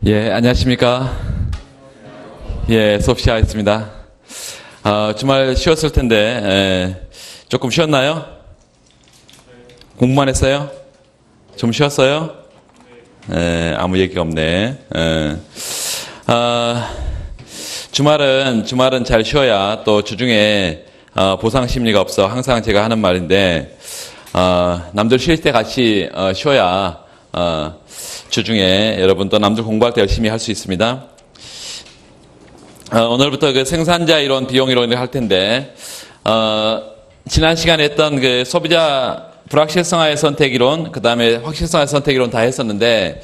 예, 안녕하십니까. 예, 수업 시작하겠습니다. 주말 쉬었을 텐데, 조금 쉬었나요? 공부만 했어요? 좀 쉬었어요? 아무 얘기가 없네. 주말은 잘 쉬어야 또 주중에, 보상 심리가 없어. 항상 제가 하는 말인데, 남들 쉴 때 같이, 쉬어야, 주중에 여러분 또 남들 공부할 때 열심히 할 수 있습니다. 오늘부터 그 생산자 이론, 비용 이론을 할 텐데, 지난 시간에 했던 그 소비자 불확실성화의 선택 이론, 그 다음에 확실성화의 선택 이론 다 했었는데,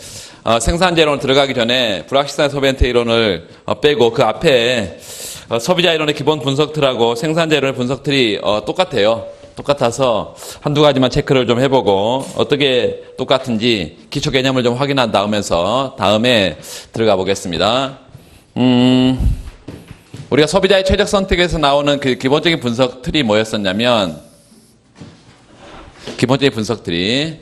생산자 이론 들어가기 전에 불확실성화의 소비 선택 이론을 빼고 그 앞에 소비자 이론의 기본 분석틀하고 생산자 이론의 분석틀이 똑같아요. 똑같아서 한두 가지만 체크를 좀 해보고 어떻게 똑같은지 기초 개념을 좀 확인한 다음에 들어가 보겠습니다. 우리가 소비자의 최적 선택에서 나오는 그 기본적인 분석 틀이 뭐였었냐면, 기본적인 분석 틀이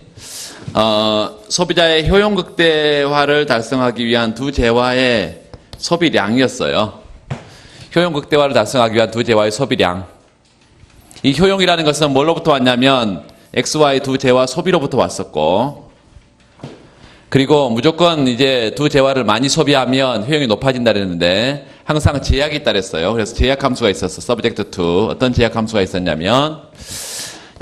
소비자의 효용 극대화를 달성하기 위한 두 재화의 소비량이었어요. 효용 극대화를 달성하기 위한 두 재화의 소비량. 이 효용이라는 것은 뭘로부터 왔냐면 X, Y 두 재화 소비로부터 왔었고, 그리고 무조건 이제 두 재화를 많이 소비하면 효용이 높아진다 그랬는데 항상 제약이 있다 그랬어요. 그래서 제약 함수가 있었어. subject to. 어떤 제약 함수가 있었냐면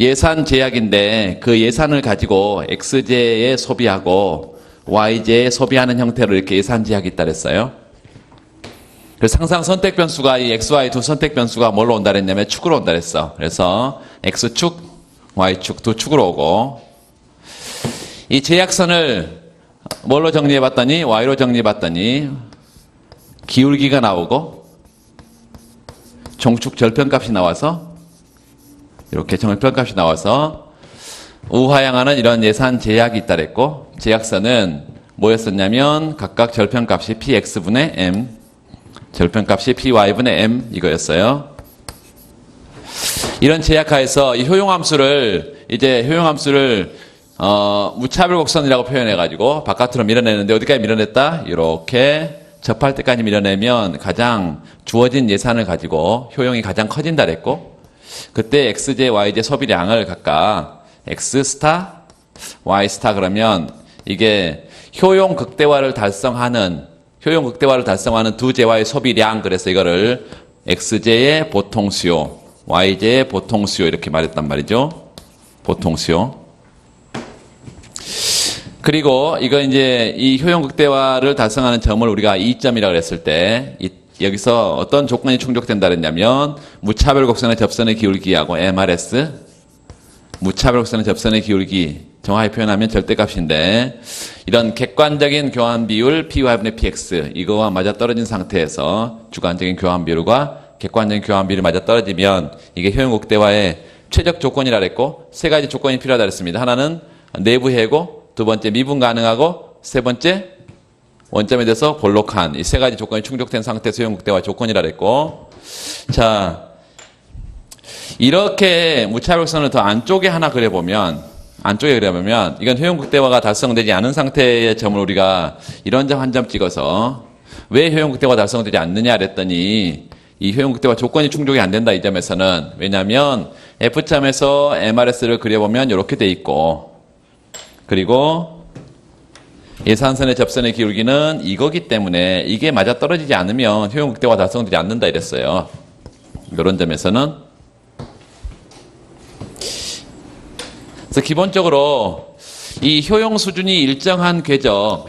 예산 제약인데 그 예산을 가지고 X제에 소비하고 Y제에 소비하는 형태로 이렇게 예산 제약이 있다 그랬어요. 그래서 항상 선택 변수가 이 X, Y 두 선택 변수가 뭘로 온다 그랬냐면 축으로 온다 그랬어. 그래서 X축, Y축 두 축으로 오고, 이 제약선을 뭘로 정리해 봤더니 Y로 정리해 봤더니 기울기가 나오고 종축 절편값이 나와서 이렇게 절편값이 나와서 우하향하는 이런 예산 제약이 있다 그랬고, 제약선은 뭐였었냐면 각각 절편값이 px분의 m, 절편값이 py분의 m 이거였어요. 이런 제약하에서 이 효용함수를 무차별 곡선이라고 표현해가지고 바깥으로 밀어내는데 어디까지 밀어냈다? 이렇게 접할 때까지 밀어내면 가장 주어진 예산을 가지고 효용이 가장 커진다 그랬고, 그때 x제, y제 소비량을 각각 x 스타, y 스타 그러면 이게 효용 극대화를 달성하는 두 재화의 소비량, 그래서 이거를 x제의 보통수요, y제의 보통수요 이렇게 말했단 말이죠. 보통수요. 그리고 이거 이제 이 효용 극대화를 달성하는 점을 우리가 2점이라고 했을 때 여기서 어떤 조건이 충족된다 그랬냐면 무차별 곡선의 접선의 기울기하고 MRS, 무차별 곡선의 접선의 기울기 정확히 표현하면 절대값인데, 이런 객관적인 교환 비율 PY분의 PX 이거와 맞아떨어진 상태에서 주관적인 교환 비율과 객관적인 교환 비율이 맞아떨어지면 이게 효용 극대화의 최적 조건이라 그랬고, 세 가지 조건이 필요하다 그랬습니다. 하나는 내부 해고, 두 번째 미분 가능하고, 세 번째 원점에 대해서 볼록한, 이 세 가지 조건이 충족된 상태에서 효용 극대화 조건이라 그랬고, 자, 이렇게 무차별선을 더 안쪽에 하나 그려보면 이건 효용 극대화가 달성되지 않은 상태의 점을 우리가 이런 점 한 점 찍어서 왜 효용 극대화가 달성되지 않느냐 그랬더니 이 효용 극대화 조건이 충족이 안 된다, 이 점에서는. 왜냐하면 F점에서 MRS를 그려보면 이렇게 돼 있고, 그리고 예산선의 접선의 기울기는 이거기 때문에 이게 맞아떨어지지 않으면 효용 극대화가 달성되지 않는다 이랬어요. 이런 점에서는. 그래서 기본적으로 이 효용 수준이 일정한 궤적,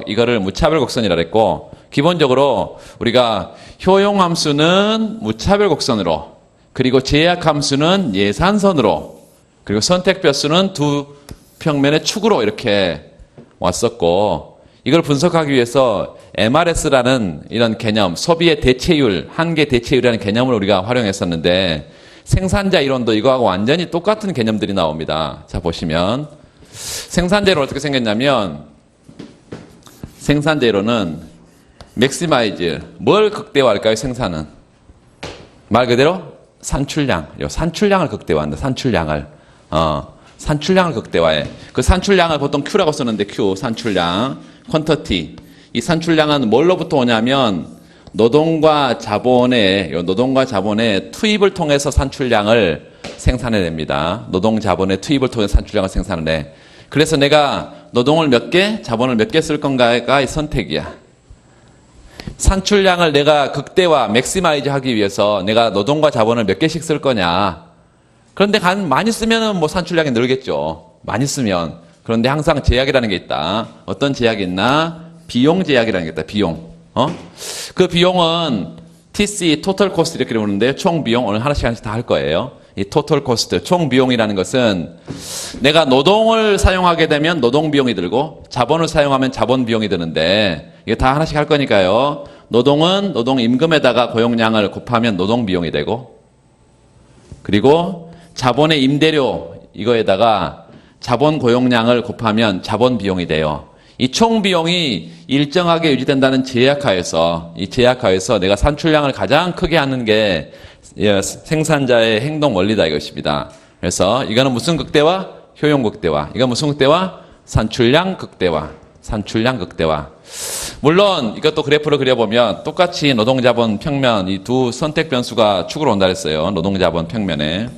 이거를 무차별 곡선이라 그랬고, 기본적으로 우리가 효용 함수는 무차별 곡선으로, 그리고 제약 함수는 예산선으로, 그리고 선택 변수는 두 평면의 축으로 이렇게 왔었고, 이걸 분석하기 위해서 MRS라는 이런 개념, 소비의 대체율, 한계 대체율이라는 개념을 우리가 활용했었는데, 생산자 이론도 이거하고 완전히 똑같은 개념들이 나옵니다. 자, 보시면 생산자 이론은 어떻게 생겼냐면, 생산자 이론은 맥시마이즈, 뭘 극대화할까요? 생산은 말 그대로 산출량을 극대화한다. 산출량을 산출량을 극대화해. 그 산출량을 보통 Q라고 쓰는데 Q, 산출량, 퀀터티. 이 산출량은 뭘로부터 오냐면 노동과 자본의 투입을 통해서 산출량을 생산해냅니다. 노동 자본의 투입을 통해서 산출량을 생산을 해. 그래서 내가 노동을 몇 개, 자본을 몇 개 쓸 건가가 선택이야. 산출량을 내가 극대화, 맥시마이즈 하기 위해서 내가 노동과 자본을 몇 개씩 쓸 거냐. 그런데 많이 쓰면은 뭐 산출량이 늘겠죠. 많이 쓰면. 그런데 항상 제약이라는 게 있다. 어떤 제약이 있나? 비용 제약이라는 게 있다. 비용. 그 비용은 TC, 토탈 코스트 이렇게 부르는데 총 비용 오늘 하나씩 다 할 거예요. 이 토탈 코스트, 총 비용이라는 것은 내가 노동을 사용하게 되면 노동 비용이 들고 자본을 사용하면 자본 비용이 드는데 이게 다 하나씩 할 거니까요. 노동은 노동 임금에다가 고용량을 곱하면 노동 비용이 되고 그리고 자본의 임대료 이거에다가 자본 고용량을 곱하면 자본 비용이 돼요. 이 총 비용이 일정하게 유지된다는 제약하에서 이 제약하에서 내가 산출량을 가장 크게 하는 게 생산자의 행동 원리다 이것입니다. 그래서 이거는 무슨 극대화? 효용 극대화. 이건 무슨 극대화? 산출량 극대화. 산출량 극대화. 물론 이것도 그래프를 그려보면 똑같이 노동자본 평면 이 두 선택 변수가 축으로 온다 그랬어요. 노동자본 평면에.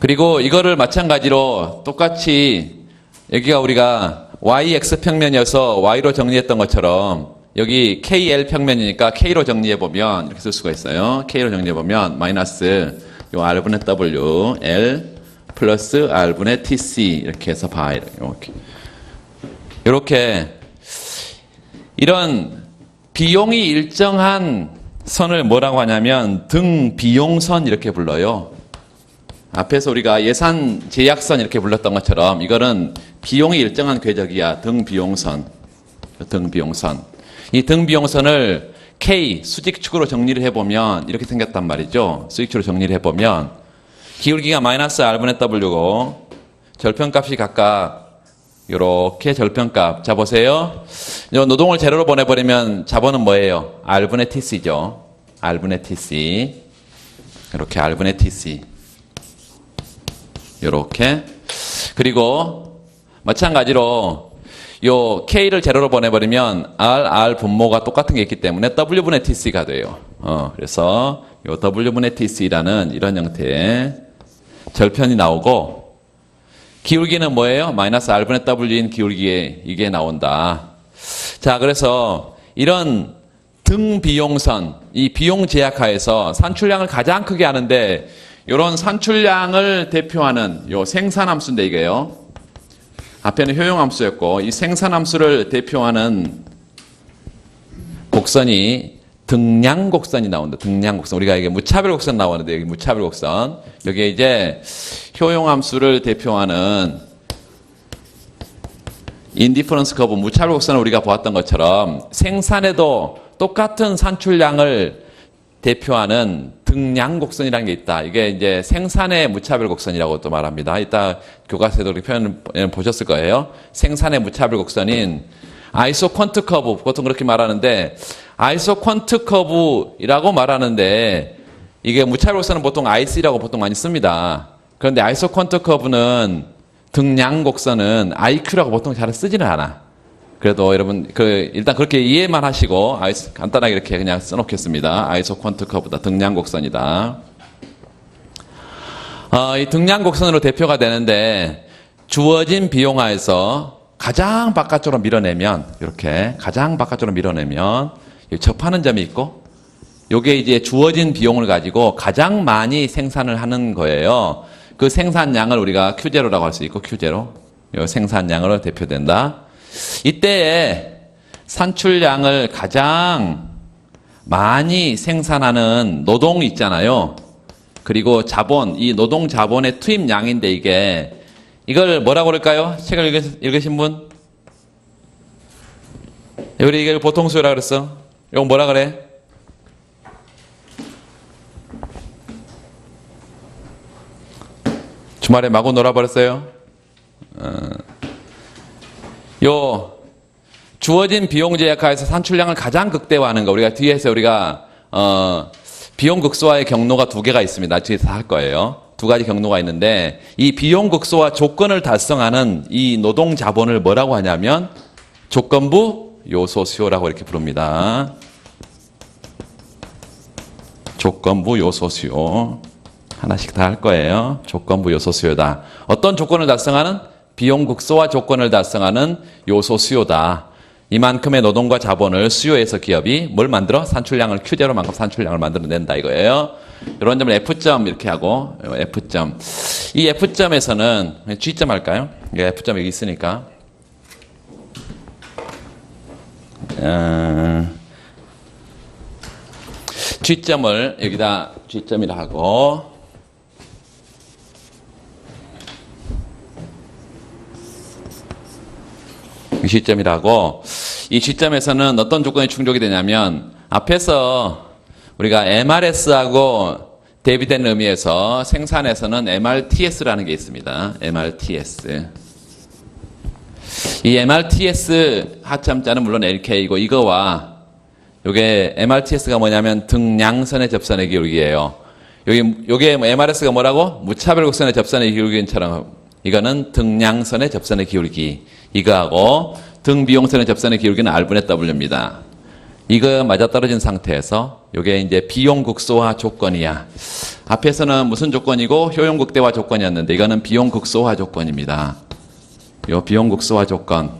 그리고 이거를 마찬가지로 똑같이 여기가 우리가 YX 평면이어서 Y로 정리했던 것처럼 여기 KL 평면이니까 K로 정리해보면 이렇게 쓸 수가 있어요. K로 정리해보면 마이너스 요 R분의 W, L 플러스 R분의 TC 이렇게 해서 봐. 이렇게 이런 비용이 일정한 선을 뭐라고 하냐면 등비용선 이렇게 불러요. 앞에서 우리가 예산 제약선 이렇게 불렀던 것처럼 이거는 비용이 일정한 궤적이야. 등비용선. 등비용선. 이 등비용선을 K 수직축으로 정리를 해보면 이렇게 생겼단 말이죠. 수직축으로 정리를 해보면 기울기가 마이너스 R분의 W고 절편값이 각각 이렇게 절편값. 자 보세요. 노동을 제로로 보내버리면 자본은 뭐예요? R분의 TC죠. R분의 TC. 이렇게 R분의 TC. 이렇게. 그리고 마찬가지로 요 K를 제로로 보내버리면 R 분모가 똑같은 게 있기 때문에 W분의 TC가 돼요. 그래서 요 W분의 TC라는 이런 형태의 절편이 나오고 기울기는 뭐예요? 마이너스 R분의 W인 기울기에 이게 나온다. 자, 그래서 이런 등비용선, 이 비용 제약하에서 산출량을 가장 크게 하는데 이런 산출량을 대표하는 요 생산함수인데 이게요. 앞에는 효용함수였고 이 생산함수를 대표하는 곡선이 등량곡선이 나온다. 등량곡선. 우리가 이게 무차별곡선 나오는데 여기 무차별곡선. 여기에 이제 효용함수를 대표하는 인디퍼런스 커브 무차별곡선을 우리가 보았던 것처럼 생산에도 똑같은 산출량을 대표하는 등량곡선이라는 게 있다. 이게 이제 생산의 무차별곡선이라고 또 말합니다. 이따 교과서에도 이렇게 표현을 보셨을 거예요. 생산의 무차별곡선인 아이소 퀀트 커브, 보통 그렇게 말하는데 아이소 퀀트 커브이라고 말하는데 이게 무차별곡선은 보통 IC라고 보통 많이 씁니다. 그런데 아이소 퀀트 커브는 등량곡선은 IQ라고 보통 잘 쓰지는 않아. 그래도 여러분 일단 그렇게 이해만 하시고 간단하게 이렇게 그냥 써놓겠습니다. 아이소 퀀트 커브다. 등량곡선이다. 이 등량곡선으로 대표가 되는데 주어진 비용하에서 가장 바깥쪽으로 밀어내면 이렇게 가장 바깥쪽으로 밀어내면 접하는 점이 있고 요게 이제 주어진 비용을 가지고 가장 많이 생산을 하는 거예요. 그 생산량을 우리가 Q0라고 할 수 있고 Q0. 요 생산량으로 대표된다. 이때에 산출량을 가장 많이 생산하는 노동이 있잖아요. 그리고 자본, 이 노동 자본의 투입량인데 이걸 뭐라고 그럴까요? 책을 읽으신 분? 우리 이게 보통수라고 그랬어. 이거 뭐라 그래? 주말에 마구 놀아버렸어요? 요 주어진 비용 제약하에서 산출량을 가장 극대화하는 거 우리가 뒤에서 우리가 비용 극소화의 경로가 두 개가 있습니다. 뒤에서 할 거예요. 두 가지 경로가 있는데 이 비용 극소화 조건을 달성하는 이 노동 자본을 뭐라고 하냐면 조건부 요소 수요라고 이렇게 부릅니다. 조건부 요소 수요. 하나씩 다 할 거예요. 조건부 요소 수요다. 어떤 조건을 달성하는? 비용 극소화 조건을 달성하는 요소 수요다. 이만큼의 노동과 자본을 수요해서 기업이 뭘 만들어? 산출량을 Q0만큼 산출량을 만들어낸다 이거예요. 이런 점을 F점 이렇게 하고 F점. 이 F점에서는 G점 할까요? F점 여기 있으니까 G점을 여기다 G점이라 하고 G점이라고 이 G점에서는 어떤 조건이 충족이 되냐면 앞에서 우리가 MRS하고 대비된 의미에서 생산에서는 MRTS라는 게 있습니다. MRTS. 이 MRTS 하참자는 물론 LK이고 이거와 요게 MRTS가 뭐냐면 등량선의 접선의 기울기예요. 요게 MRS가 뭐라고? 무차별 곡선의 접선의 기울기처럼 이거는 등량선의 접선의 기울기. 이거하고 등비용선의 접선의 기울기는 R분의 W입니다. 이거 맞아떨어진 상태에서 요게 이제 비용 극소화 조건이야. 앞에서는 무슨 조건이고 효용 극대화 조건이었는데 이거는 비용 극소화 조건입니다. 요 비용 극소화 조건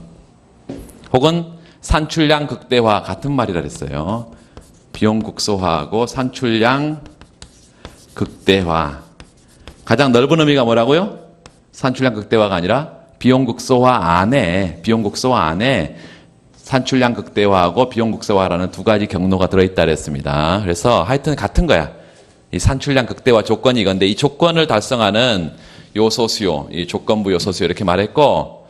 혹은 산출량 극대화 같은 말이라 그랬어요. 비용 극소화하고 산출량 극대화. 가장 넓은 의미가 뭐라고요? 산출량 극대화가 아니라 비용 극소화 안에 산출량 극대화하고 비용 극소화라는 두 가지 경로가 들어있다 그랬습니다. 그래서 하여튼 같은 거야. 이 산출량 극대화 조건이 이건데 이 조건을 달성하는 요소 수요, 이 조건부 요소 수요 이렇게 말했고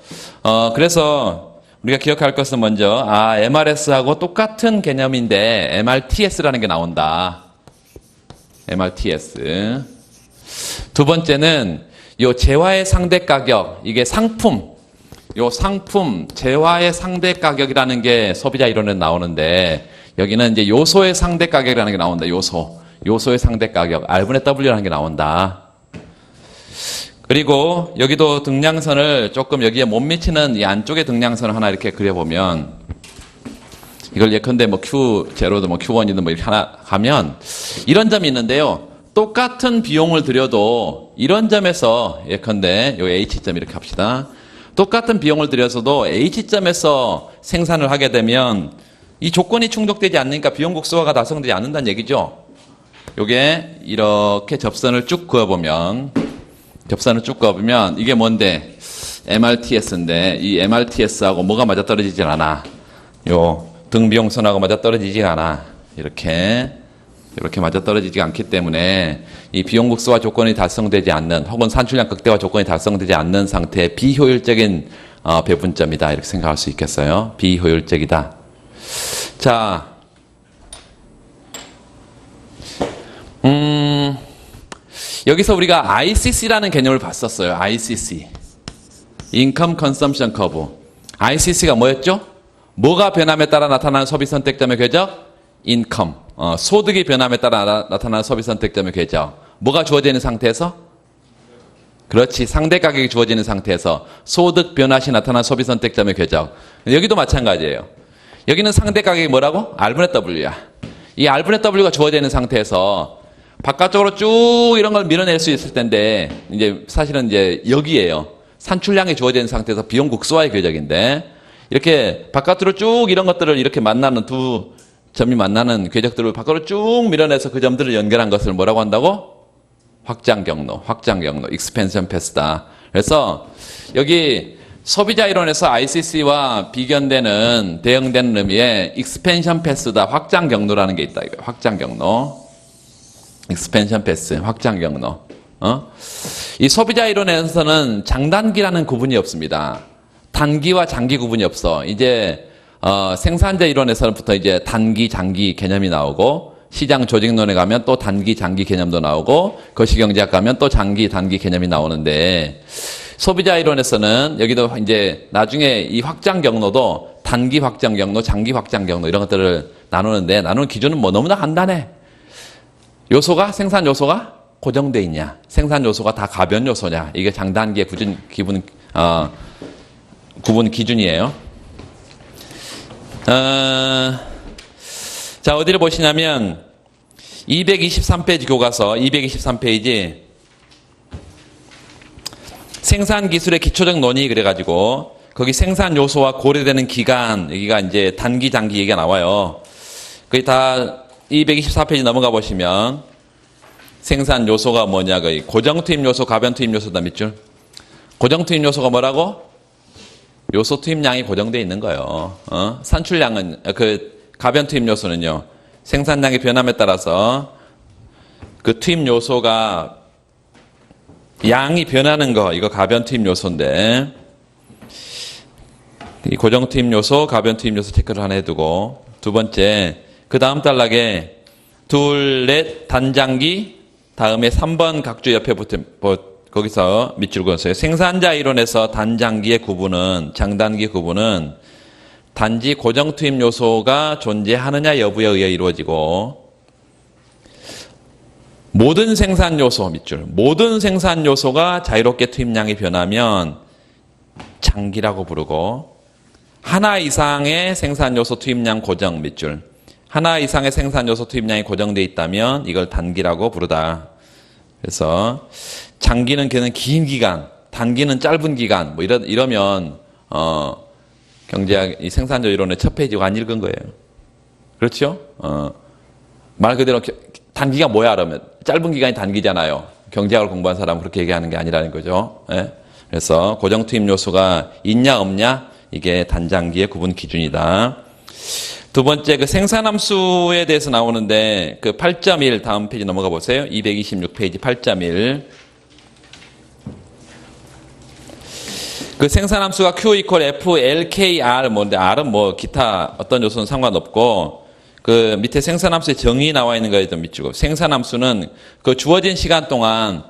그래서 우리가 기억할 것은 먼저 MRS하고 똑같은 개념인데 MRTS라는 게 나온다. MRTS. 두 번째는 요 재화의 상대 가격, 이게 상품, 재화의 상대 가격이라는 게 소비자 이론에 나오는데 여기는 이제 요소의 상대 가격이라는 게 나온다. 요소의 상대 가격, R분의 W라는 게 나온다. 그리고 여기도 등량선을 조금 여기에 못 미치는 이 안쪽에 등량선을 하나 이렇게 그려보면 이걸 예컨대 뭐 Q0도 뭐 Q1이든 뭐 이렇게 하나 가면 이런 점이 있는데요. 똑같은 비용을 들여도 이런 점에서 예컨대 요 H점 이렇게 합시다. 똑같은 비용을 들여서도 H점에서 생산을 하게 되면 이 조건이 충족되지 않으니까 비용 극소화가 달성되지 않는다는 얘기죠. 요게 이렇게 접선을 쭉 그어보면 이게 뭔데? MRTS인데 이 MRTS하고 뭐가 맞아떨어지질 않아. 요 등비용선하고 맞아떨어지지 않아. 이렇게 맞아떨어지지 않기 때문에 이 비용 극소화 조건이 달성되지 않는 혹은 산출량 극대화 조건이 달성되지 않는 상태의 비효율적인 배분점이다. 이렇게 생각할 수 있겠어요. 비효율적이다. 자, 여기서 우리가 ICC라는 개념을 봤었어요. ICC. Income Consumption Curve. ICC가 뭐였죠? 뭐가 변함에 따라 나타나는 소비 선택점의 궤적? Income. 소득이 변함에 따라 나타나는 소비 선택점의 궤적. 뭐가 주어져 있는 상태에서? 그렇지. 상대 가격이 주어지는 상태에서 소득 변화 시 나타나는 소비 선택점의 궤적. 여기도 마찬가지예요. 여기는 상대 가격이 뭐라고? R분의 W야. 이 R분의 W가 주어져 있는 상태에서 바깥쪽으로 쭉 이런 걸 밀어낼 수 있을 텐데 이제 사실은 이제 여기에요. 산출량이 주어져 있는 상태에서 비용 극소화의 궤적인데 이렇게 바깥으로 쭉 이런 것들을 이렇게 만나는 두 점이 만나는 궤적들을 밖으로 쭉 밀어내서 그 점들을 연결한 것을 뭐라고 한다고? 확장 경로, expansion path다. 그래서 여기 소비자 이론에서 ICC와 비견되는 대응되는 의미의 expansion path다. 확장 경로라는 게 있다. 이거 확장 경로, expansion path, 확장 경로. 이 소비자 이론에서는 장단기라는 구분이 없습니다. 단기와 장기 구분이 없어. 이제 생산자 이론에서부터 이제 단기, 장기 개념이 나오고 시장 조직론에 가면 또 단기, 장기 개념도 나오고 거시경제학 가면 또 장기, 단기 개념이 나오는데 소비자 이론에서는 여기도 이제 나중에 이 확장 경로도 단기 확장 경로, 장기 확장 경로 이런 것들을 나누는데 나누는 기준은 뭐 너무나 간단해. 요소가, 생산 요소가 고정돼 있냐? 생산 요소가 다 가변 요소냐? 이게 장단기의 구분 기준이에요. 자, 어디를 보시냐면 223페이지 교과서 223페이지 생산기술의 기초적 논의 그래가지고 거기 생산 요소와 고려되는 기간 여기가 이제 단기 장기 얘기가 나와요. 거기 다 224페이지 넘어가 보시면 생산 요소가 뭐냐 거기 고정 투입 요소, 가변 투입 요소다 밑줄. 고정 투입 요소가 뭐라고? 요소 투입량이 고정되어 있는 거예요. 산출량은 그 가변 투입 요소는요. 생산량의 변함에 따라서 그 투입 요소가 양이 변하는 거 이거 가변 투입 요소인데 이 고정 투입 요소, 가변 투입 요소 체크를 하나 해두고 두 번째 그 다음 단락에 둘, 넷, 단장기 다음에 3번 각주 옆에 붙은 거기서 밑줄 그었어요. 생산자 이론에서 단장기의 구분은 장단기 구분은 단지 고정 투입 요소가 존재하느냐 여부에 의해 이루어지고 모든 생산 요소 밑줄 모든 생산 요소가 자유롭게 투입량이 변하면 장기라고 부르고 하나 이상의 생산 요소 투입량 고정 밑줄 하나 이상의 생산 요소 투입량이 고정되어 있다면 이걸 단기라고 부르다. 그래서 장기는 걔는 긴 기간, 단기는 짧은 기간 뭐 이러면 경제학 이 생산자 이론의 첫 페이지가 안 읽은 거예요. 그렇죠? 말 그대로 단기가 뭐야 그러면 짧은 기간이 단기잖아요. 경제학을 공부한 사람은 그렇게 얘기하는 게 아니라는 거죠. 예? 그래서 고정 투입 요소가 있냐 없냐 이게 단장기의 구분 기준이다. 두 번째 그 생산함수에 대해서 나오는데 그 8.1 다음 페이지 넘어가 보세요. 226페이지 8.1 그 생산함수가 Q equal F, L, K, R 뭔데 R은 뭐 기타 어떤 요소는 상관없고 그 밑에 생산함수의 정의 나와 있는 거에 좀 밑주고 생산함수는 그 주어진 시간 동안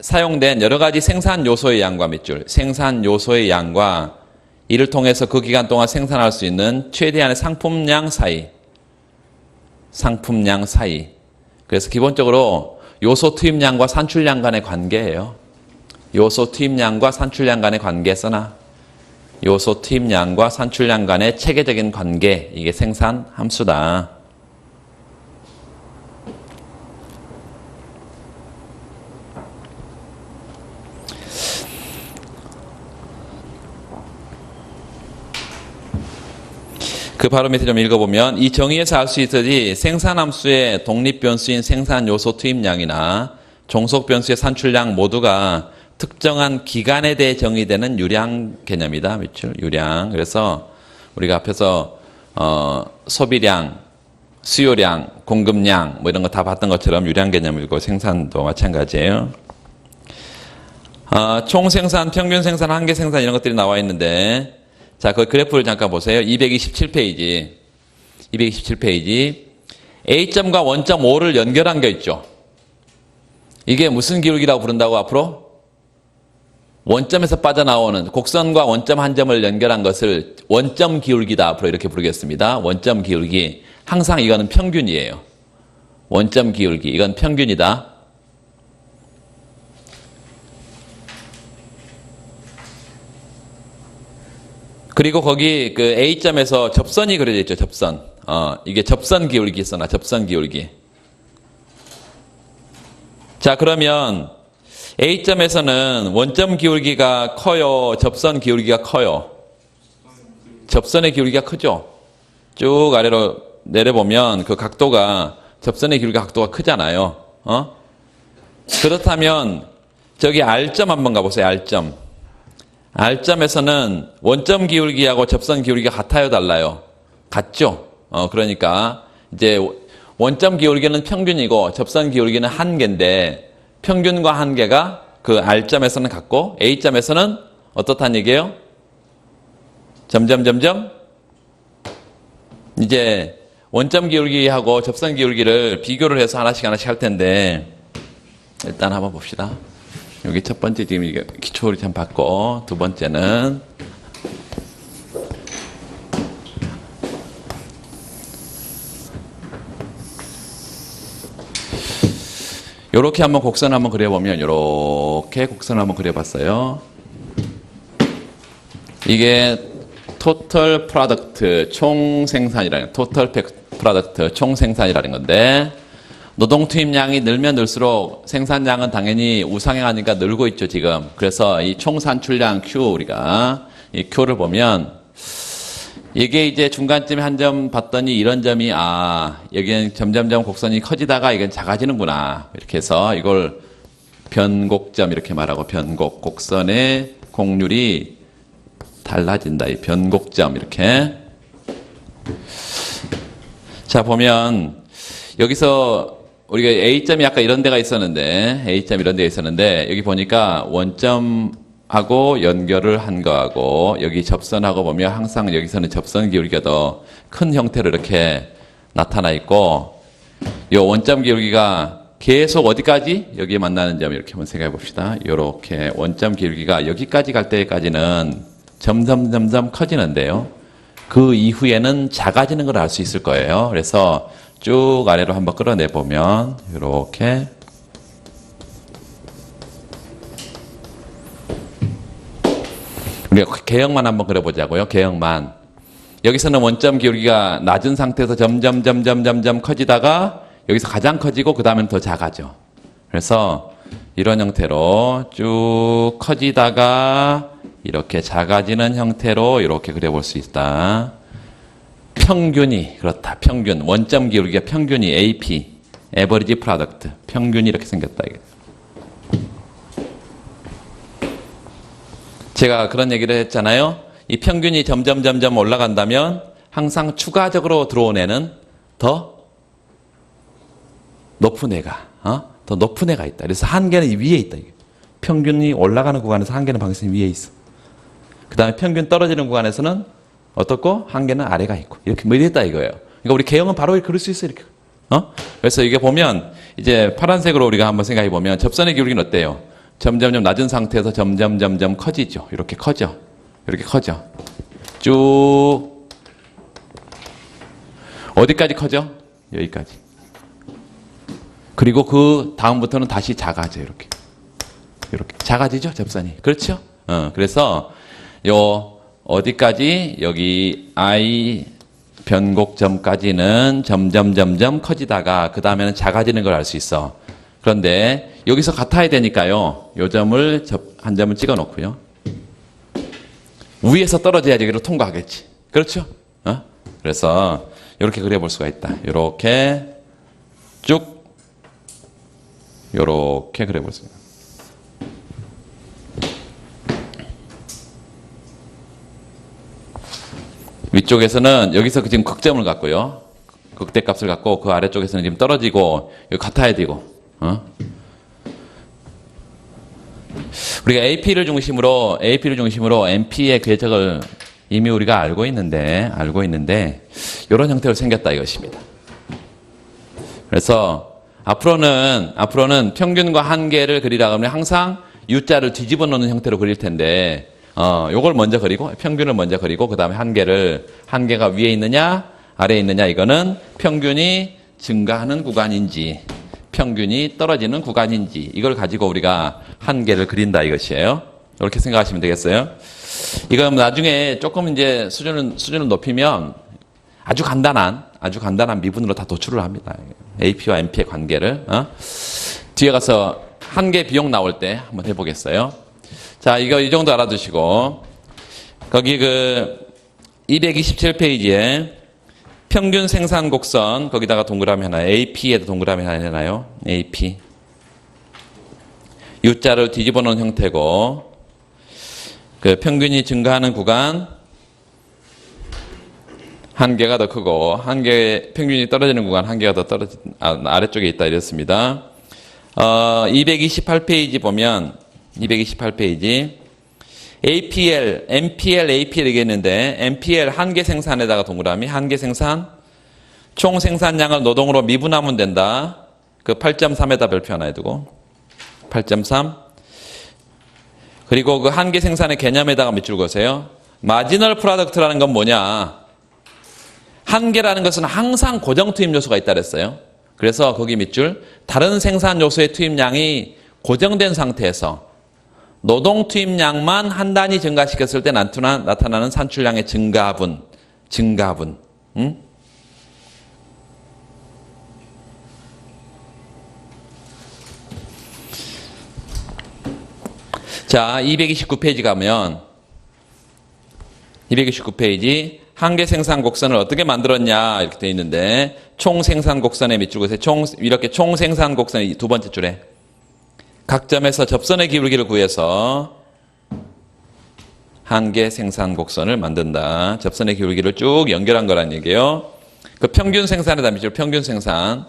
사용된 여러 가지 생산 요소의 양과 밑줄 생산 요소의 양과 이를 통해서 그 기간 동안 생산할 수 있는 최대한의 상품량 사이 그래서 기본적으로 요소 투입량과 산출량 간의 관계예요. 요소 투입량과 산출량 간의 관계 써나 요소 투입량과 산출량 간의 체계적인 관계 이게 생산 함수다. 그 바로 밑에 좀 읽어보면 이 정의에서 알 수 있듯이 생산함수의 독립변수인 생산요소 투입량이나 종속변수의 산출량 모두가 특정한 기간에 대해 정의되는 유량 개념이다. 밑줄 유량. 그래서 우리가 앞에서 소비량, 수요량, 공급량 뭐 이런 거 다 봤던 것처럼 유량 개념이고 생산도 마찬가지예요. 총생산, 평균생산, 한계생산 이런 것들이 나와 있는데 자, 그 그래프를 잠깐 보세요. 227페이지. A점과 원점 5를 연결한 게 있죠. 이게 무슨 기울기라고 부른다고 앞으로? 원점에서 빠져나오는 곡선과 원점 한 점을 연결한 것을 원점 기울기다. 앞으로 이렇게 부르겠습니다. 원점 기울기. 항상 이거는 평균이에요. 원점 기울기. 이건 평균이다. 그리고 거기 그 A점에서 접선이 그려져 있죠. 접선. 이게 접선 기울기 써나 접선 기울기. 자, 그러면 A점에서는 원점 기울기가 커요? 접선 기울기가 커요? 접선의 기울기가 크죠? 쭉 아래로 내려보면 그 각도가 접선의 기울기 각도가 크잖아요. 그렇다면 저기 R점 한번 가보세요. R점. R점에서는 원점 기울기하고 접선 기울기가 같아요, 달라요? 같죠? 그러니까 이제 원점 기울기는 평균이고 접선 기울기는 한계인데 평균과 한계가 그 R점에서는 같고 A점에서는 어떻다는 얘기예요? 점점 이제 원점 기울기하고 접선 기울기를 비교를 해서 하나씩 할 텐데 일단 한번 봅시다. 여기 첫 번째 지금 이게 기초를 참 받고 두 번째는 요렇게 한번 곡선 한번 그려보면 요렇게 곡선을 한번 그려봤어요. 이게 토탈 프로덕트 총 생산이라는 토탈 프로덕트 총 생산이라는 건데 노동 투입량이 늘면 늘수록 생산량은 당연히 우상향하니까 늘고 있죠, 지금. 그래서 이 총 산출량 Q 우리가 이 Q를 보면 이게 이제 중간쯤에 한 점 봤더니 이런 점이 여기는 점점점 곡선이 커지다가 이건 작아지는구나. 이렇게 해서 이걸 변곡점 이렇게 말하고 변곡 곡선의 곡률이 달라진다. 이 변곡점 이렇게. 자 보면 여기서 우리가 A점이 아까 이런 데가 있었는데 A점 이런 데가 있었는데 여기 보니까 원점하고 연결을 한 거하고 여기 접선하고 보면 항상 여기서는 접선 기울기가 더 큰 형태로 이렇게 나타나 있고 이 원점 기울기가 계속 어디까지? 여기에 만나는 점 이렇게 한번 생각해 봅시다. 이렇게 원점 기울기가 여기까지 갈 때까지는 점점 커지는데요. 그 이후에는 작아지는 걸 알 수 있을 거예요. 그래서 쭉 아래로 한번 끌어내 보면 이렇게 우리가 개형만 한번 그려보자고요. 개형만. 여기서는 원점 기울기가 낮은 상태에서 점점 커지다가 여기서 가장 커지고 그 다음엔 더 작아져. 그래서 이런 형태로 쭉 커지다가 이렇게 작아지는 형태로 이렇게 그려볼 수 있다. 평균이 그렇다. 평균 원점 기울기가 평균이 AP 에버리지 프로덕트 평균이 이렇게 생겼다. 이게. 제가 그런 얘기를 했잖아요. 이 평균이 점점 올라간다면 항상 추가적으로 들어온 애는 더 높은 애가 더 높은 애가 있다. 그래서 한계는 위에 있다. 이게. 평균이 올라가는 구간에서 한계는 방식이 위에 있어. 그 다음에 평균 떨어지는 구간에서는 어떻고 한계는 아래가 있고 이렇게 뭐 이랬다 이거예요. 그러니까 우리 개형은 바로 그릴 수 있어 이렇게. 그래서 이게 보면 이제 파란색으로 우리가 한번 생각해 보면 접선의 기울기는 어때요? 점점 낮은 상태에서 점점 커지죠. 이렇게 커져. 이렇게 커져. 쭉 어디까지 커져? 여기까지. 그리고 그 다음부터는 다시 작아져 이렇게 작아지죠 접선이. 그렇죠? 그래서 요 어디까지 여기 I 변곡점까지는 점점 커지다가 그 다음에는 작아지는 걸 알 수 있어. 그런데 여기서 같아야 되니까요. 요 점을 한 점을 찍어 놓고요. 위에서 떨어져야지 여기로 통과하겠지. 그렇죠? 그래서 이렇게 그려볼 수가 있다. 이렇게 쭉 이렇게 그려볼 수가 있다. 위쪽에서는 여기서 지금 극점을 갖고요. 극대값을 갖고 그 아래쪽에서는 지금 떨어지고 여기 같아야 되고. 우리가 AP를 중심으로 MP의 궤적을 이미 우리가 알고 있는데 이런 형태로 생겼다 이것입니다. 그래서 앞으로는 평균과 한계를 그리라고 하면 항상 U자를 뒤집어 놓는 형태로 그릴 텐데 요걸 먼저 그리고 평균을 먼저 그리고 그 다음에 한계가 위에 있느냐 아래에 있느냐 이거는 평균이 증가하는 구간인지 평균이 떨어지는 구간인지 이걸 가지고 우리가 한계를 그린다 이것이에요. 이렇게 생각하시면 되겠어요. 이건 나중에 조금 이제 수준을 높이면 아주 간단한 미분으로 다 도출을 합니다. AP와 MP의 관계를. 뒤에 가서 한계 비용 나올 때 한번 해보겠어요. 자, 이거 이 정도 알아두시고 거기 227페이지에 평균 생산 곡선 거기다가 동그라미 하나 AP에도 동그라미 하나 해놔요. AP U자를 뒤집어 놓은 형태고 그 평균이 증가하는 구간 한계가 더 크고 평균이 떨어지는 구간 한계가 더 아래쪽에 있다 이랬습니다. 228페이지 보면 228페이지 APL, MPL, APL 얘기했는데 MPL 한계 생산에다가 동그라미 한계 생산 총 생산량을 노동으로 미분하면 된다. 그 8.3에다 별표 하나 해두고 8.3 그리고 그 한계 생산의 개념에다가 밑줄 그으세요. 마지널 프로덕트라는 건 뭐냐? 한계라는 것은 항상 고정 투입 요소가 있다 그랬어요. 그래서 거기 밑줄 다른 생산 요소의 투입량이 고정된 상태에서 노동 투입량만 한 단위 증가시켰을 때 나타나는 산출량의 증가분. 응? 자, 229페이지 가면 229페이지 한계 생산 곡선을 어떻게 만들었냐 이렇게 되어 있는데 총 생산 곡선의 밑줄 그래서 이렇게 총 생산 곡선의 두 번째 줄에 각 점에서 접선의 기울기를 구해서 한계 생산 곡선을 만든다. 접선의 기울기를 쭉 연결한 거란 얘기예요. 그 평균 생산에다 밑줄 평균 생산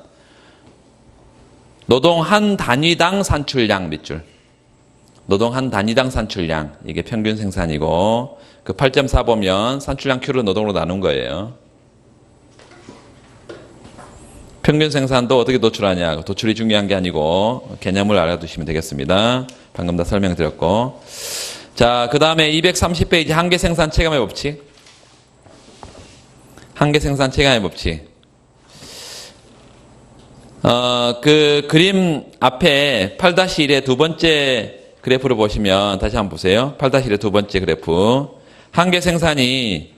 노동 한 단위당 산출량 밑줄 노동 한 단위당 산출량 이게 평균 생산이고 그 8.4 보면 산출량 Q를 노동으로 나눈 거예요. 평균 생산도 어떻게 도출하냐 도출이 중요한 게 아니고 개념을 알아두시면 되겠습니다. 방금 다 설명드렸고 자, 그 다음에 230페이지 한계 생산 체감의 법칙 한계 생산 체감의 법칙 그 그림 앞에 8-1의 두 번째 그래프를 보시면 다시 한번 보세요. 8-1의 두 번째 그래프. 한계 생산이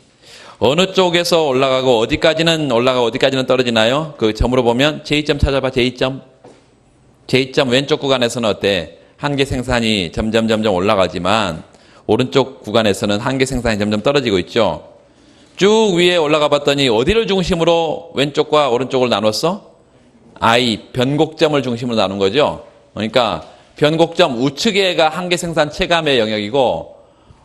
어느 쪽에서 올라가고 어디까지는 올라가고 어디까지는 떨어지나요? 그 점으로 보면 J점 찾아봐. J점. J점 왼쪽 구간에서는 어때? 한계 생산이 점점 올라가지만 오른쪽 구간에서는 한계 생산이 점점 떨어지고 있죠. 쭉 위에 올라가 봤더니 어디를 중심으로 왼쪽과 오른쪽을 나눴어? I, 변곡점을 중심으로 나눈 거죠. 그러니까 변곡점 우측에가 한계 생산 체감의 영역이고